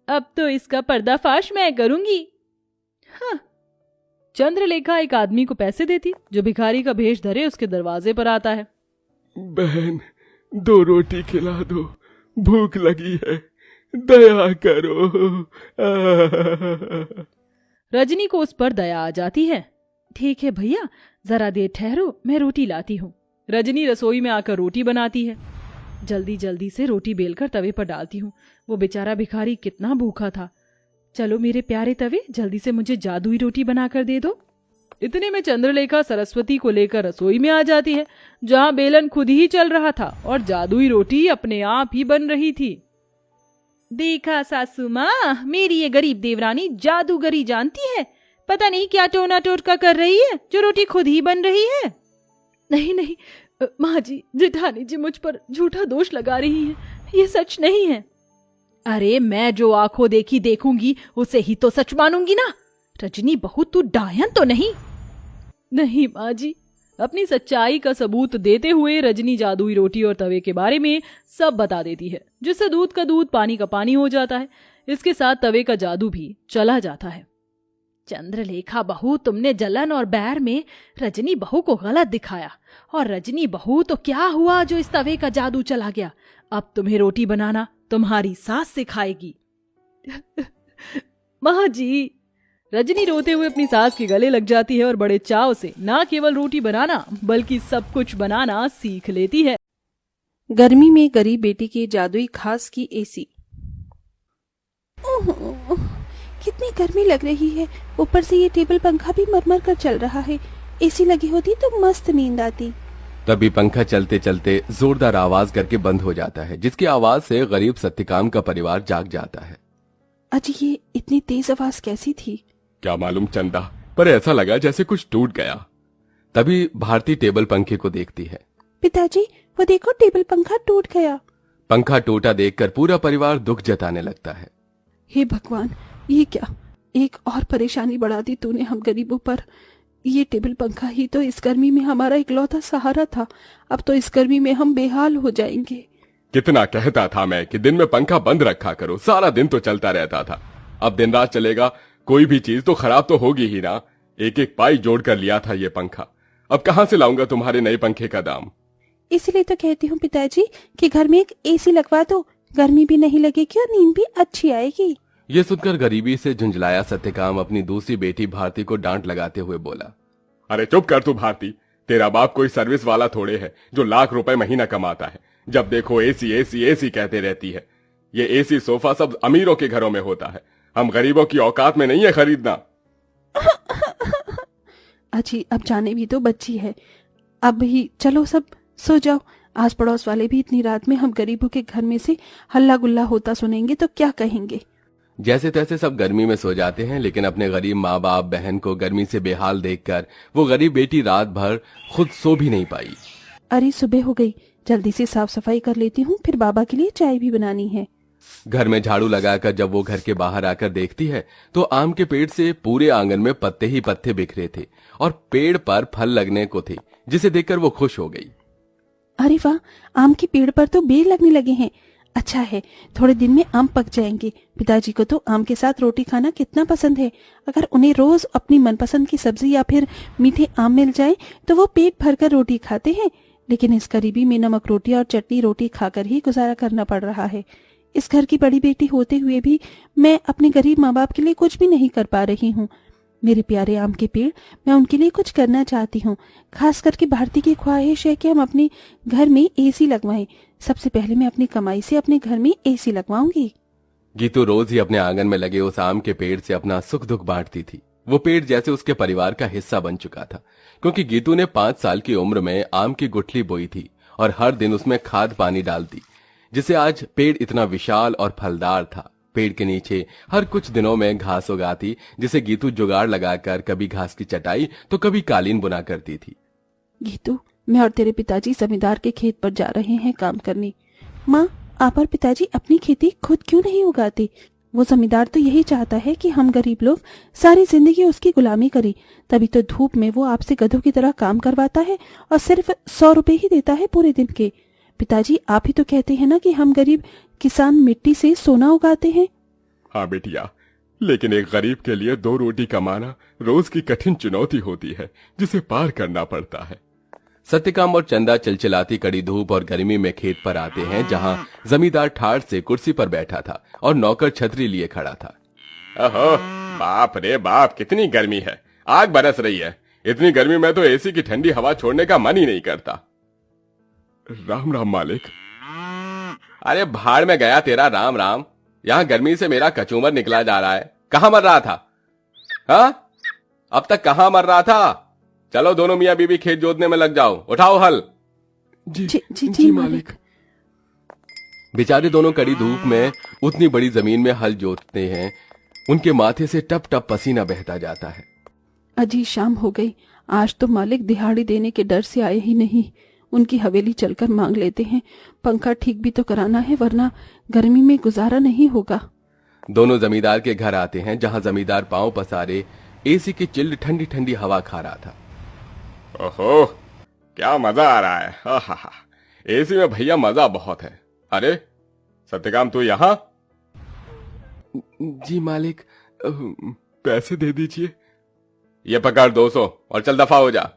अब तो इसका पर्दाफाश मैं करूंगी। हाँ। चंद्रलेखा एक आदमी को पैसे देती, जो भिखारी का भेष धरे उसके दरवाजे पर आता है। बहन, 2 रोटी खिला दो, भूख लगी है, दया करो। रजनी को उस पर दया आ जाती है। ठीक है भैया, जरा देर ठहरो, मैं रोटी लाती हूँ। रजनी रसोई में आकर रोटी बनाती है। जल्दी जल्दी से रोटी बेलकर तवे पर डालती हूँ। वो बेचारा भिखारी कितना भूखा था। चलो मेरे प्यारे तवे, जल्दी से मुझे जादुई रोटी बनाकर दे दो। इतने में चंद्रलेखा सरस्वती को लेकर रसोई में आ जाती है, जहाँ बेलन खुद ही चल रहा था और जादुई रोटी अपने आप ही बन रही थी। देखा सासू माँ, मेरी ये गरीब देवरानी जादूगरी जानती है। पता नहीं क्या टोना टोटका कर रही है, जो रोटी खुद ही बन रही है। नहीं नहीं माँ जी, जेठानी जी मुझ पर झूठा दोष लगा रही है, ये सच नहीं है। अरे मैं जो आंखों देखी देखूंगी उसे ही तो सच मानूंगी ना। रजनी बहू, तू डायन तो नहीं? नहीं माँ जी। अपनी सच्चाई का सबूत देते हुए रजनी जादुई रोटी और तवे के बारे में सब बता देती है, जिससे दूध का दूध पानी का पानी हो जाता है। इसके साथ तवे का जादू भी चला जाता है। चंद्रलेखा बहू, तुमने जलन और बैर में रजनी बहू को गलत दिखाया, और रजनी बहू तो क्या हुआ जो इस तवे का जादू चला गया। अब तुम्हें रोटी बनाना तुम्हारी सास सिखाएगी। माँ जी। रजनी रोते हुए अपनी सास के गले लग जाती है और बड़े चाव से न केवल रोटी बनाना बल्कि सब कुछ बनाना सीख लेती है। गर्मी में गरीब बेटी की जादुई खास की एसी। कितनी गर्मी लग रही है, ऊपर से ये टेबल पंखा भी मरमर कर चल रहा है। एसी लगी होती तो मस्त नींद आती। तभी पंखा चलते चलते जोरदार आवाज करके बंद हो जाता है, जिसकी आवाज से गरीब सत्यकाम का परिवार जाग जाता है। अजी, ये इतनी तेज आवाज कैसी थी? क्या मालूम चंदा, पर ऐसा लगा जैसे कुछ टूट गया। तभी भारती टेबल पंखे को देखती है। पिताजी, वो देखो, टेबल पंखा टूट गया। पंखा टूटा देखकर पूरा परिवार दुख जताने लगता है। हे भगवान, ये क्या, एक और परेशानी बढ़ा दी तूने हम गरीबों पर। ये टेबल पंखा ही तो इस गर्मी में हमारा इकलौता सहारा था। अब तो इस गर्मी में हम बेहाल हो जाएंगे। कितना कहता था मैं कि दिन में पंखा बंद रखा करो, सारा दिन तो चलता रहता था। अब दिन रात चलेगा, कोई भी चीज तो खराब तो होगी ही ना। एक एक पाई जोड़ कर लिया था ये पंखा, अब कहाँ से लाऊंगा तुम्हारे नए पंखे का दाम। इसलिए तो कहती हूँ पिताजी कि घर में एक एसी लगवा दो, गर्मी भी नहीं लगेगी और नींद भी अच्छी आएगी। ये सुनकर गरीबी से झुंझलाया सत्यकाम अपनी दूसरी बेटी भारती को डांट लगाते हुए बोला। अरे चुप कर तू भारती, तेरा बाप कोई सर्विस वाला थोड़े है जो लाख रुपए महीना कमाता है। जब देखो एसी एसी एसी कहते रहती है। ये एसी सोफा सब अमीरों के घरों में होता है, हम गरीबों की औकात में नहीं है खरीदना। अच्छी, अब जाने भी तो बच्ची है। अब ही चलो सब सो जाओ। आस पड़ोस वाले भी इतनी रात में हम गरीबों के घर में से हल्ला गुल्ला होता सुनेंगे तो क्या कहेंगे। जैसे तैसे सब गर्मी में सो जाते हैं, लेकिन अपने गरीब माँ बाप बहन को गर्मी से बेहाल देखकर वो गरीब बेटी रात भर खुद सो भी नहीं पाई। अरे सुबह हो गई, जल्दी से साफ सफाई कर लेती हूँ, फिर बाबा के लिए चाय भी बनानी है। घर में झाड़ू लगाकर जब वो घर के बाहर आकर देखती है तो आम के पेड़ से पूरे आंगन में पत्ते ही पत्ते बिखरे थे और पेड़ पर फल लगने को थे, जिसे देखकर वो खुश हो गई। अरे वाह, आम के पेड़ पर तो बेर लगने लगे हैं। अच्छा है, थोड़े दिन में आम पक जाएंगे। पिताजी को तो आम के साथ रोटी खाना कितना पसंद है। अगर उन्हें रोज अपनी मनपसंद की सब्जी या फिर मीठे आम मिल जाए तो वो पेट भरकर रोटी खाते हैं, लेकिन इस गरीबी में नमक रोटी और चटनी रोटी खाकर ही गुजारा करना पड़ रहा है। इस घर की बड़ी बेटी होते हुए भी मैं अपने गरीब माँ बाप के लिए कुछ भी नहीं कर पा रही हूँ। मेरे प्यारे आम के पेड़, मैं उनके लिए कुछ करना चाहती हूँ। खास करके भारती की ख्वाहिश है कि हम अपने घर में एसी लगवाएं। सबसे पहले मैं अपनी कमाई से अपने घर में एसी लगवाऊंगी। गीतू रोज ही अपने आंगन में लगे उस आम के पेड़ से अपना सुख दुख बांटती थी। वो पेड़ जैसे उसके परिवार का हिस्सा बन चुका था, क्योंकि गीतू ने 5 साल की उम्र में आम की गुठली बोई थी और हर दिन उसमें खाद पानी डालती, जिससे आज पेड़ इतना विशाल और फलदार था। पेड़ के नीचे हर कुछ दिनों में घास उगाती, जिसे गीतू जुगाड़ लगाकर कभी घास की चटाई तो कभी कालीन बुना करती थी। गीतू, मैं और तेरे पिताजी जमींदार के खेत पर जा रहे हैं काम करने। माँ, आप और पिताजी अपनी खेती खुद क्यों नहीं उगाते? वो जमींदार तो यही चाहता है कि हम गरीब लोग सारी जिंदगी उसकी गुलामी करें, तभी तो धूप में वो आपसे गधों की तरह काम करवाता है और सिर्फ 100 रुपए ही देता है पूरे दिन के। पिताजी, आप ही तो कहते हैं ना कि हम गरीब किसान मिट्टी से सोना उगाते हैं। हाँ बेटिया, लेकिन एक गरीब के लिए 2 रोटी कमाना रोज की कठिन चुनौती होती है, जिसे पार करना पड़ता है। सत्यकाम और चंदा चिलचिलाती कड़ी धूप और गर्मी में खेत पर आते हैं, जहां जमींदार ठाठ से कुर्सी पर बैठा था और नौकर छतरी लिए खड़ा था। ओहो, बाप रे बाप, कितनी गर्मी है, आग बरस रही है। इतनी गर्मी में तो एसी की ठंडी हवा छोड़ने का मन ही नहीं करता। राम राम मालिक। अरे भाड़ में गया तेरा राम राम, यहाँ गर्मी से मेरा कचूमर निकला जा रहा है। कहाँ मर रहा था? हाँ, अब तक कहाँ मर रहा था? चलो दोनों मियाँ बीवी खेत जोतने में लग जाओ, उठाओ हल। जी मालिक। बेचारे दोनों कड़ी धूप में उतनी बड़ी जमीन में हल जोतते हैं, उनके माथे से टप टप पसीना बहता जाता है। अजी शाम हो गई, आज तो मालिक दिहाड़ी देने के डर से आए ही नहीं। उनकी हवेली चलकर मांग लेते हैं। पंखा ठीक भी तो कराना है, वरना गर्मी में गुजारा नहीं होगा। दोनों जमींदार के घर आते हैं, जहां जमींदार पांव पसारे एसी की चिल्ड ठंडी ठंडी हवा खा रहा था। ओहो, क्या मजा आ रहा है। हा, एसी में भैया मजा बहुत है। अरे सत्यकाम, तू यहाँ? जी मालिक। पैसे दे दीजिए। ये पकड़ 200 और चल दफा हो जा।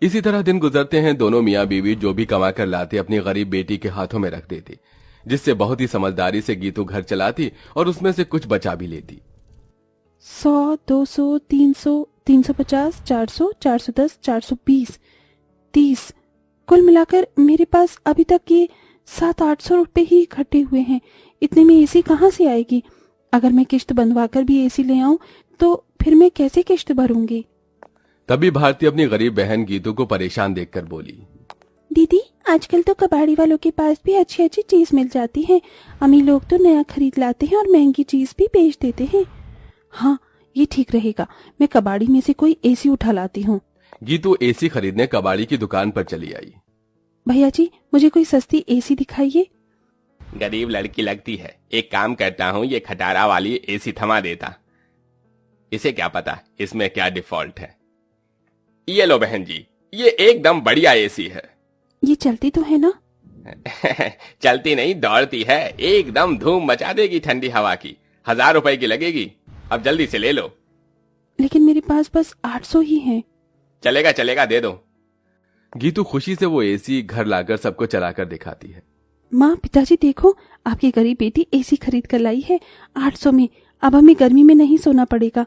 इसी तरह दिन गुजरते हैं। दोनों मियाँ बीवी जो भी कमा कर लाते अपनी गरीब बेटी के हाथों में रख देते, जिससे बहुत ही समझदारी से गीतू घर चलाती और उसमें से कुछ बचा भी लेती। 100, 200, 300, 350, 400, 410, 420, 30, कुल मिलाकर मेरे पास अभी तक ये 700-800 रुपए ही इकट्ठे हुए हैं। इतने में एसी कहाँ से आएगी? अगर मैं किश्त बंधवाकर भी एसी ले आऊं तो फिर मैं कैसे किश्त भरूंगी? तभी भारती अपनी गरीब बहन गीतू को परेशान देखकर बोली, दीदी, आजकल तो कबाड़ी वालों के पास भी अच्छी अच्छी चीज मिल जाती है। अमीर लोग तो नया खरीद लाते हैं और महंगी चीज भी बेच देते हैं। हाँ, ये ठीक रहेगा, मैं कबाड़ी में से कोई एसी उठा लाती हूँ। गीतू एसी खरीदने कबाड़ी की दुकान पर चली आई। भैया जी, मुझे कोई सस्ती एसी दिखाइए। गरीब लड़की लगती है, एक काम करता हूँ, ये खटारा वाली एसी थमा देता। इसे क्या पता इसमें क्या डिफॉल्ट है। ये लो बहन जी, ये एकदम बढ़िया एसी है। ये चलती तो है ना? चलती नहीं, दौड़ती है, एकदम धूम मचा देगी ठंडी हवा की। 1000 रुपए की लगेगी, अब जल्दी से ले लो। लेकिन मेरे पास बस 800 ही हैं। चलेगा चलेगा, दे दो। गीतू खुशी से वो एसी घर लाकर सबको चलाकर दिखाती है। माँ, पिताजी देखो, आपकी गरीब बेटी एसी खरीद कर लाई है 800 में। अब हमें गर्मी में नहीं सोना पड़ेगा।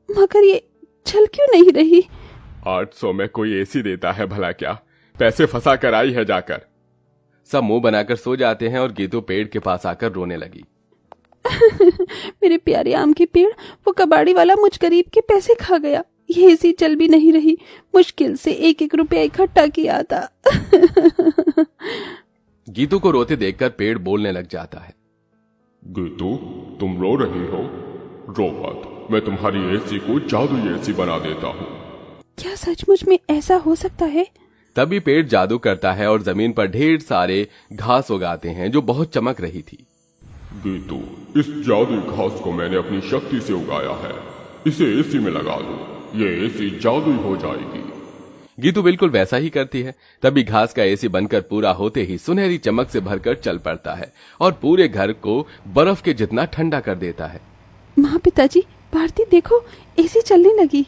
मगर ये चल क्यों नहीं रही? 800 में कोई एसी देता है भला क्या? पैसे फंसा कर आई है जाकर। सब मुंह बनाकर सो जाते हैं और गीतू पेड़ के पास आकर रोने लगी। मेरे प्यारे आम के पेड़, वो कबाड़ी वाला मुझ गरीब के पैसे खा गया। ये एसी चल भी नहीं रही। मुश्किल से 1-1 रुपया इकट्ठा किया था। गीतू को रोते देखकर पेड़ बोलने लग जाता है। गीतू, तुम रो रही हो? रो मत, मैं तुम्हारी एसी को जादुई एसी बना देता हूँ। क्या सचमुच में ऐसा हो सकता है? तभी पेड़ जादू करता है और जमीन पर ढेर सारे घास उगाते हैं जो बहुत चमक रही थी। गीतू, इस जादुई घास को मैंने अपनी शक्ति से उगाया है, इसे एसी में लगा दो, ये एसी जादुई हो जाएगी। गीतू बिल्कुल वैसा ही करती है। तभी घास का एसी बनकर पूरा होते ही सुनहरी चमक से भरकर चल पड़ता है और पूरे घर को बर्फ के जितना ठंडा कर देता है। माँ, पिताजी, भारती देखो, एसी चलने लगी।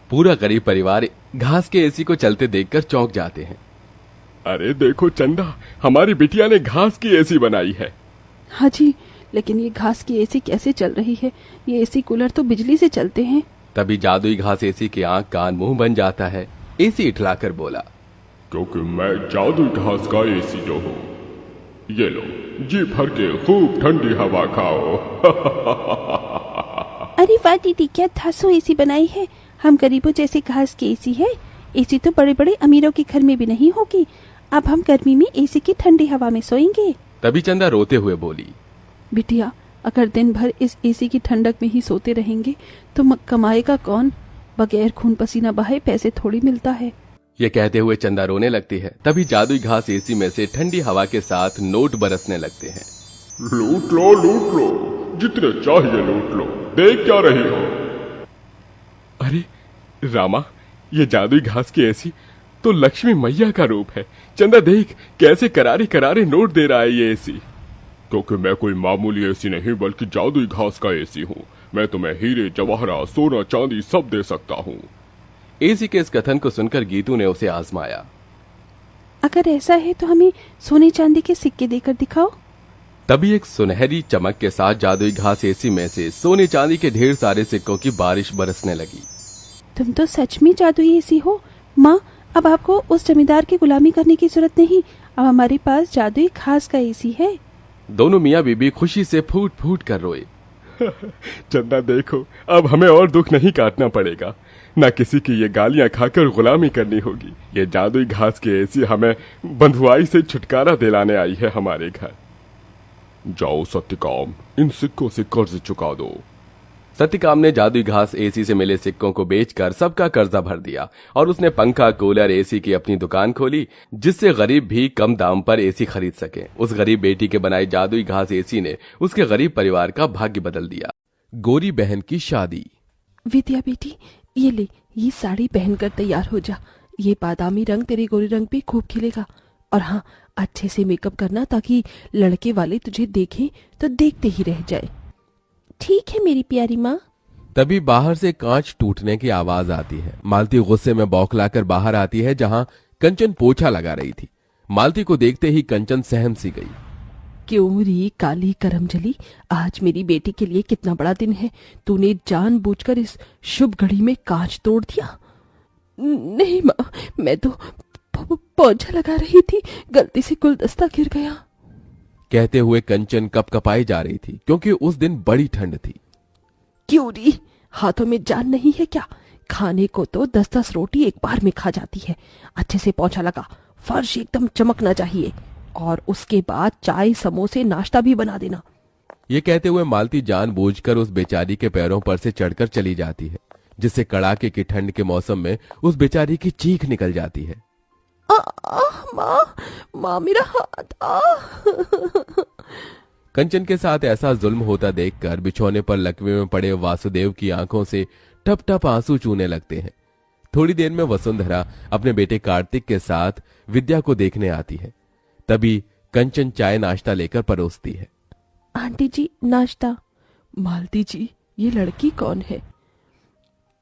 पूरा गरीब परिवार घास के एसी को चलते देखकर चौंक जाते हैं। अरे देखो चंदा, हमारी बिटिया ने घास की एसी बनाई है। हाँ जी, लेकिन ये घास की एसी कैसे चल रही है? ये एसी कूलर तो बिजली से चलते हैं। तभी जादुई घास एसी के आंख कान मुंह बन जाता है। एसी इठलाकर बोला, क्योंकि मैं जादुई घास का एसी जो हूँ। ये लो, जी भर के खूब ठंडी हवा खाओ। अरे वाह दीदी, क्या धांसू एसी बनाई है। हम गरीबों जैसे घास की एसी है। एसी तो बड़े बड़े अमीरों के घर में भी नहीं होगी। अब हम गर्मी में एसी की ठंडी हवा में सोएंगे। तभी चंदा रोते हुए बोली, बिटिया, अगर दिन भर इस एसी की ठंडक में ही सोते रहेंगे तो कमाएगा कौन? बगैर खून पसीना बहाए पैसे थोड़ी मिलता है। ये कहते हुए चंदा रोने लगती है। तभी जादुई घास एसी में से ठंडी हवा के साथ नोट बरसने लगते हैं। लूट लो, लूट लो, जितने चाहिए लूट लो, देख क्या रही हो? अरे रामा, ये जादुई घास की एसी तो लक्ष्मी मैया का रूप है। चंदा देख, कैसे करारे करारे नोट दे रहा है ये एसी। क्योंकि मैं कोई मामूली एसी नहीं बल्कि जादुई घास का एसी हूँ। मैं तुम्हें हीरे जवाहरात सोना चांदी सब दे सकता हूँ। एसी के इस कथन को सुनकर गीतू ने उसे आजमाया। अगर ऐसा है तो हमें सोने चांदी के सिक्के देकर दिखाओ। तभी एक सुनहरी चमक के साथ जादुई घास एसी में से सोने चांदी के ढेर सारे सिक्कों की बारिश बरसने लगी। तुम तो सच में जादुई एसी हो। माँ, अब आपको उस जमींदार की गुलामी करने की जरूरत नहीं। अब हमारे पास जादुई घास का एसी है। दोनों मियाँ बीबी खुशी से फूट फूट कर रोए। चंदा देखो, अब हमें और दुख नहीं काटना पड़ेगा, न किसी की ये गालियां खाकर गुलामी करनी होगी। ये जादुई घास की एसी हमें बंधुआई से छुटकारा दिलाने आई है हमारे घर। जाओ सत्यकाम, इन सिक्कों से कर्ज चुका दो। सत्यकाम ने जादुई घास एसी से मिले सिक्कों को बेचकर सबका कर्जा भर दिया और उसने पंखा, कूलर, एसी की अपनी दुकान खोली, जिससे गरीब भी कम दाम पर एसी खरीद सके। उस गरीब बेटी के बनाई जादुई घास एसी ने उसके गरीब परिवार का भाग्य बदल दिया। गोरी बहन की शादी। विद्या बेटी, ये ले, ये साड़ी पहनकर तैयार हो जा। ये बादामी रंग तेरे गोरे रंग पे खूब खिलेगा। और हाँ, अच्छे से मेकअप करना ताकि लड़के वाले तुझे देखें तो देखते ही रह जाए। ठीक है मेरी प्यारी माँ। तभी बाहर से कांच टूटने की आवाज आती है। मालती गुस्से में बौखलाकर बाहर आती है जहां कंचन पोछा लगा रही थी। मालती को देखते ही कंचन सहम सी गई। क्यों री काली करमजली, आज मेरी बेटी के लिए कितना बड़ा दिन है। तूने जानबूझकर इस शुभ घड़ी में कांच तोड़ दिया। नहीं माँ, मैं तो पोछा लगा रही थी, गलती से गुलदस्ता गिर गया। कहते हुए कंचन कपकपाई जा रही थी क्योंकि उस दिन बड़ी ठंड थी। क्यों री, हाथों में जान नहीं है क्या? खाने को तो 10-10 रोटी एक बार में खा जाती है। अच्छे से पोछा लगा, फर्श एकदम चमकना चाहिए, और उसके बाद चाय, समोसे, नाश्ता भी बना देना। ये कहते हुए मालती जानबूझकर उस बेचारी के पैरों पर से चढ़कर चली जाती है, जिससे कड़ाके की ठंड के मौसम में उस बेचारी की चीख निकल जाती है। माँ मेरा हाथ। कंचन के साथ ऐसा जुल्म होता देखकर बिछौने पर लकवे में पड़े वासुदेव की आंखों से टप टप आंसू चूने लगते हैं। थोड़ी देर में वसुंधरा अपने बेटे कार्तिक के साथ विद्या को देखने आती है। तभी कंचन चाय नाश्ता लेकर परोसती है। आंटी जी, नाश्ता। मालती जी, ये लड़की कौन है?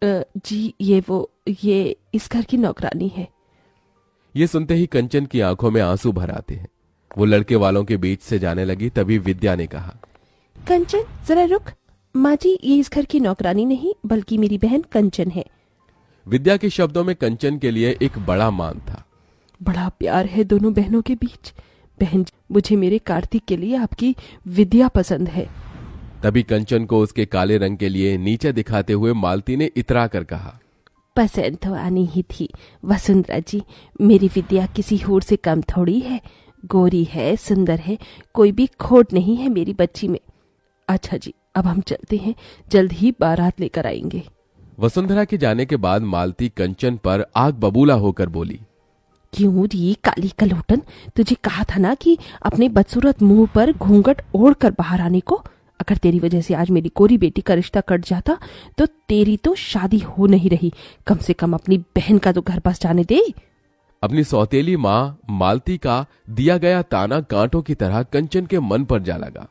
जी, ये इस घर की नौकरानी है। ये सुनते ही कंचन की आंखों में आंसू भर आते हैं। वो लड़के वालों के बीच से जाने लगी। तभी विद्या ने कहा, कंचन जरा रुक। माँ जी, ये इस घर की नौकरानी नहीं बल्कि मेरी बहन कंचन है। विद्या के शब्दों में कंचन के लिए एक बड़ा मान था। बड़ा प्यार है दोनों बहनों के बीच। बहन, मुझे मेरे कार्तिक के लिए आपकी विद्या पसंद है। तभी कंचन को उसके काले रंग के लिए नीचे दिखाते हुए मालती ने इतरा कर कहा, पसंद तो आनी ही थी वसुंधरा जी। मेरी विद्या किसी हूर से कम थोड़ी है। गोरी है, सुंदर है, कोई भी खोट नहीं है मेरी बच्ची में। अच्छा जी, अब हम चलते हैं, जल्द ही बारात लेकर आएंगे। वसुंधरा के जाने के बाद मालती कंचन पर आग बबूला होकर बोली, क्यों री काली कलोटन, तुझे कहा था ना कि अपने बदसूरत मुंह पर घूंघट ओढ़ कर बाहर आने को। अगर तेरी वजह से आज मेरी कोरी बेटी का रिश्ता कट जाता तो तेरी तो शादी हो नहीं रही। कम से कम अपनी बहन का तो घर पास जाने दे। अपनी सौतेली माँ मालती का दिया गया ताना कांटों की तरह कंचन के मन पर जा लगा।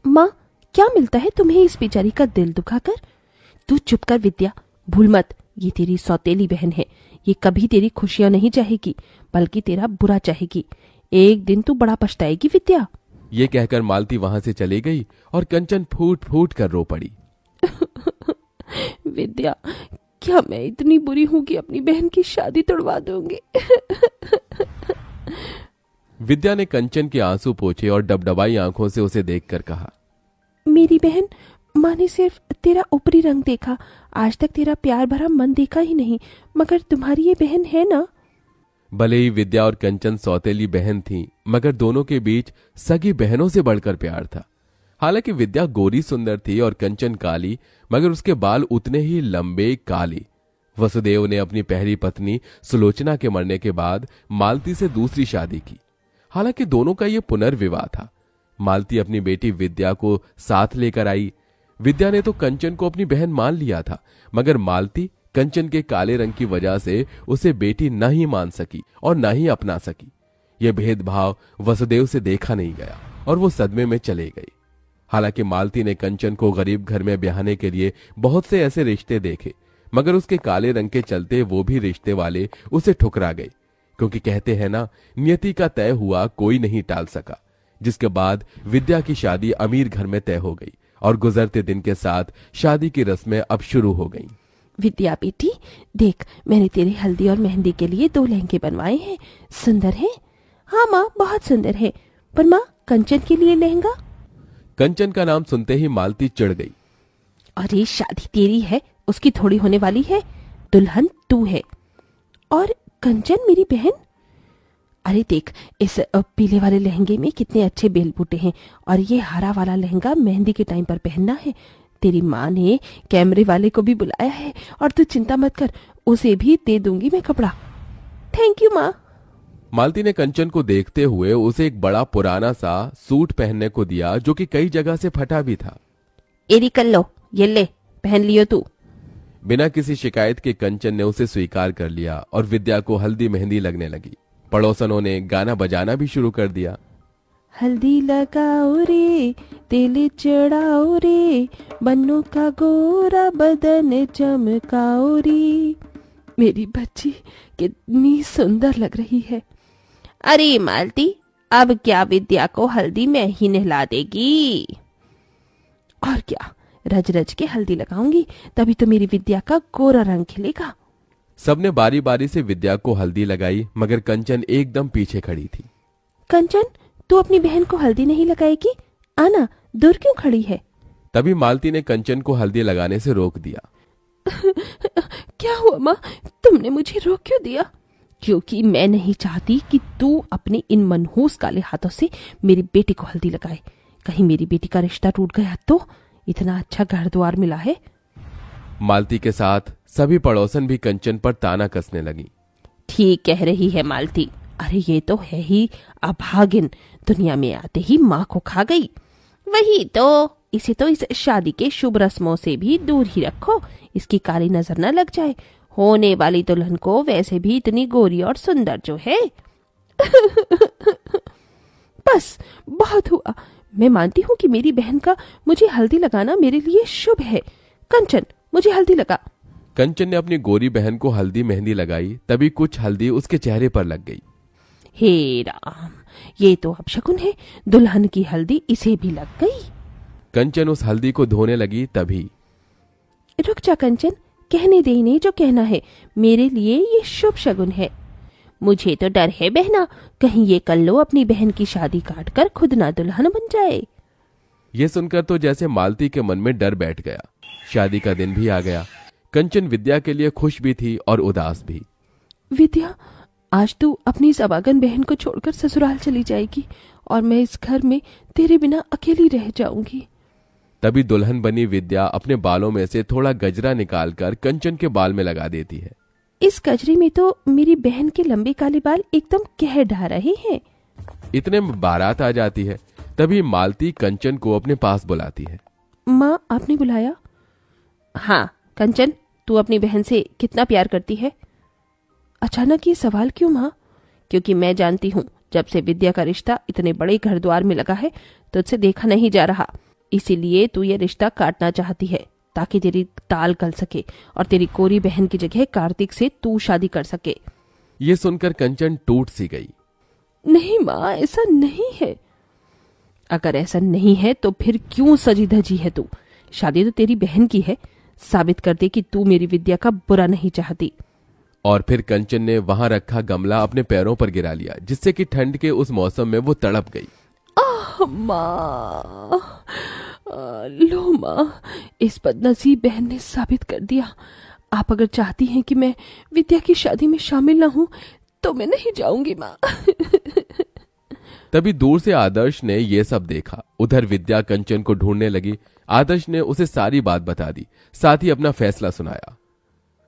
माँ, क्या मिलता है तुम्हें इस बेचारी का दिल दुखाकर? तू चुप कर विद्या, भूल मत, ये तेरी सौतेली बहन है। ये कभी तेरी खुशियां नहीं चाहेगी, बल्कि तेरा बुरा चाहेगी। एक दिन तू बड़ा पछताएगी विद्या। ये कहकर मालती वहां से चली गई और कंचन फूट फूट कर रो पड़ी। विद्या, क्या मैं इतनी बुरी हूं कि अपनी बहन की शादी तोड़वा दूंगी? विद्या ने कंचन के आंसू पोंछे और डबडबाई आंखों से उसे देखकर कहा, मेरी बहन, माँ ने सिर्फ तेरा ऊपरी रंग देखा, आज तक तेरा प्यार भरा मन देखा ही नहीं, मगर तुम्हारी ये बहन है ना? भले ही विद्या और कंचन सौतेली बहन थीं, मगर दोनों के बीच सगी बहनों से बढ़कर प्यार था। हालांकि विद्या गोरी सुंदर थी और कंचन काली, मगर उसके बाल उतने ही लंबे काले। वसुदेव ने अपनी पहली पत्नी सुलोचना के मरने के बाद मालती से दूसरी शादी की। हालांकि दोनों का यह पुनर्विवाह था। मालती अपनी बेटी विद्या को साथ लेकर आई। विद्या ने तो कंचन को अपनी बहन मान लिया था, मगर मालती कंचन के काले रंग की वजह से उसे बेटी न ही मान सकी और न ही अपना सकी। यह भेदभाव वसुदेव से देखा नहीं गया और वो सदमे में चले गई। हालांकि मालती ने कंचन को गरीब घर में ब्याहने के लिए बहुत से ऐसे रिश्ते देखे, मगर उसके काले रंग के चलते वो भी रिश्ते वाले उसे ठुकरा गए, क्योंकि कहते हैं ना, नियति का तय हुआ कोई नहीं टाल सका। जिसके बाद विद्या की शादी अमीर घर में तय हो गई और गुजरते दिन के साथ शादी की रस्में अब शुरू हो गईं। विद्या बेटी, देख, मैंने तेरे हल्दी और मेहंदी के लिए 2 लहंगे बनवाए हैं। सुंदर है? हाँ माँ, बहुत सुंदर है। पर माँ, कंचन के लिए लहंगा? कंचन का नाम सुनते ही मालती चिढ़ गई। अरे, शादी तेरी है, उसकी थोड़ी होने वाली है। दुल्हन तू है और कंचन मेरी बहन। अरे देख, इस पीले वाले लहंगे में कितने अच्छे बेल बूटे हैं, और ये हरा वाला लहंगा मेहंदी के टाइम पर पहनना है। तेरी माँ ने कैमरे वाले को भी बुलाया है, और तू चिंता मत कर, उसे भी दे दूंगी मैं कपड़ा। थैंक यू माँ। मालती ने कंचन को देखते हुए उसे एक बड़ा पुराना सा सूट पहनने को दिया, जो कि कई जगह से फटा भी था। एरी कर लो, ये ले, पहन लियो तू। बिना किसी शिकायत के कंचन ने उसे स्वीकार कर लिया और विद्या को हल्दी मेहंदी लगने लगी। पड़ोसनों ने गाना बजाना भी शुरू कर दिया। हल्दी लगाओ रे, तेल चढ़ाओ रे, बन्नों का गोरा बदन चमकाओ रे। मेरी बच्ची कितनी सुंदर लग रही है। अरे मालती, अब क्या विद्या को हल्दी में ही नहला देगी? और क्या, रज रज के हल्दी लगाऊंगी, तभी तो मेरी विद्या का गोरा रंग खिलेगा। सबने बारी बारी से विद्या को हल्दी लगाई, मगर कंचन एकदम पीछे खड़ी थी। कंचन, तू अपनी बहन को हल्दी नहीं लगाएगी? आना, दूर क्यों खड़ी है? तभी मालती ने कंचन को हल्दी लगाने से रोक दिया। क्या हुआ माँ, तुमने मुझे रोक क्यों दिया? क्योंकि मैं नहीं चाहती कि तू अपने इन मनहूस काले हाथों से मेरी बेटी को हल्दी लगाए। कहीं मेरी बेटी का रिश्ता टूट गया तो? इतना अच्छा घर द्वार मिला है। मालती के साथ सभी पड़ोसन भी कंचन पर ताना कसने लगी। ठीक कह रही है मालती। अरे ये तो है ही अभागिन, दुनिया में आते ही माँ को खा गई। वही तो, इसे तो इस शादी के शुभ रस्मों से भी दूर ही रखो, इसकी काली नजर न लग जाए। होने वाली दुल्हन को वैसे भी इतनी गोरी और सुंदर जो है। बस बहुत हुआ। मैं मानती हूँ कि मेरी बहन का मुझे हल्दी लगाना मेरे लिए शुभ है। कंचन, मुझे हल्दी लगा। कंचन ने अपनी गोरी बहन को हल्दी मेहंदी लगाई, तभी कुछ हल्दी उसके चेहरे पर लग गई। हे राम, ये तो अपशकुन है, दुल्हन की हल्दी इसे भी लग गई। कंचन उस हल्दी को धोने लगी, तभी रुक जा कंचन, कहने दे इन्हें जो कहना है। मेरे लिए ये शुभ शगुन है। मुझे तो डर है बहना, कहीं ये कल्लो अपनी बहन की शादी काट कर खुद ना दुल्हन बन जाए। ये सुनकर तो जैसे मालती के मन में डर बैठ गया। शादी का दिन भी आ गया। कंचन विद्या के लिए खुश भी थी और उदास भी। विद्या, आज तू अपनी सबागन बहन को छोड़कर ससुराल चली जाएगी और मैं इस घर में तेरे बिना अकेली रह जाऊंगी। तभी दुल्हन बनी विद्या अपने बालों में से थोड़ा गजरा निकालकर कंचन के बाल में लगा देती है। इस गजरे में तो मेरी बहन के लंबे काले बाल एकदम कह ढा रहे हैं। इतने में बारात आ जाती है। तभी मालती कंचन को अपने पास बुलाती है। माँ, आपने बुलाया? हाँ कंचन, तू अपनी बहन से कितना प्यार करती है? अचानक ये सवाल क्यों माँ? क्योंकि मैं जानती हूँ जब से विद्या का रिश्ता इतने बड़े घर द्वार में लगा है तुझसे देखा नहीं जा रहा, इसीलिए तू ये रिश्ता काटना चाहती है ताकि तेरी टाल गल सके और तेरी कोरी बहन की जगह कार्तिक से तू शादी कर सके। ये सुनकर कंचन टूट सी गई। नहीं माँ, ऐसा नहीं है। अगर ऐसा नहीं है तो फिर क्यों सजी धजी है तू? शादी तो तेरी बहन की है, साबित कर दे कि तू मेरी विद्या का बुरा नहीं चाहती। और फिर कंचन ने वहां रखा गमला अपने पैरों पर गिरा लिया, जिससे कि ठंड के उस मौसम में वो तड़प गई। माँ, लो माँ, इस बदनसीब बहन ने साबित कर दिया। आप अगर चाहती हैं कि मैं विद्या की शादी में शामिल न हूं तो मैं नहीं जाऊंगी माँ। तभी दूर से आदर्श ने ये सब देखा। उधर विद्या कंचन को ढूंढने लगी। आदर्श ने उसे सारी बात बता दी, साथ ही अपना फैसला सुनाया।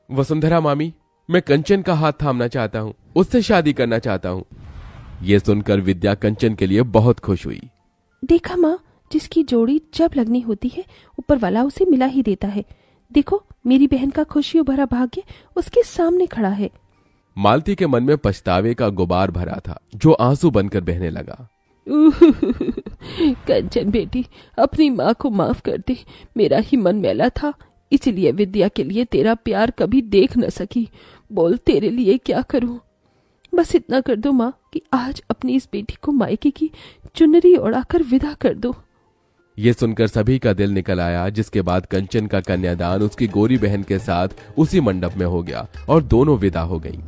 वसुंधरा मामी, मैं कंचन का हाथ थामना चाहता हूँ, उससे शादी करना चाहता हूँ। ये सुनकर विद्या कंचन के लिए बहुत खुश हुई। देखा माँ, जिसकी जोड़ी जब लगनी होती है ऊपर वाला उसे मिला ही देता है। देखो, मेरी बहन का खुशियों भरा भाग्य उसके सामने खड़ा है। मालती के मन में पछतावे का गुबार भरा था, जो आंसू बनकर बहने लगा। कंचन बेटी, अपनी माँ को माफ कर दे। मेरा ही मन मैला था, इसलिए विद्या के लिए तेरा प्यार कभी देख न सकी। बोल, तेरे लिए क्या करूं? बस इतना कर दो माँ कि आज अपनी इस बेटी को मायके की चुनरी ओढ़ाकर विदा कर दो। ये सुनकर सभी का दिल निकल आया, जिसके बाद कंचन का कन्यादान उसकी गोरी बहन के साथ उसी मंडप में हो गया और दोनों विदा हो गईं।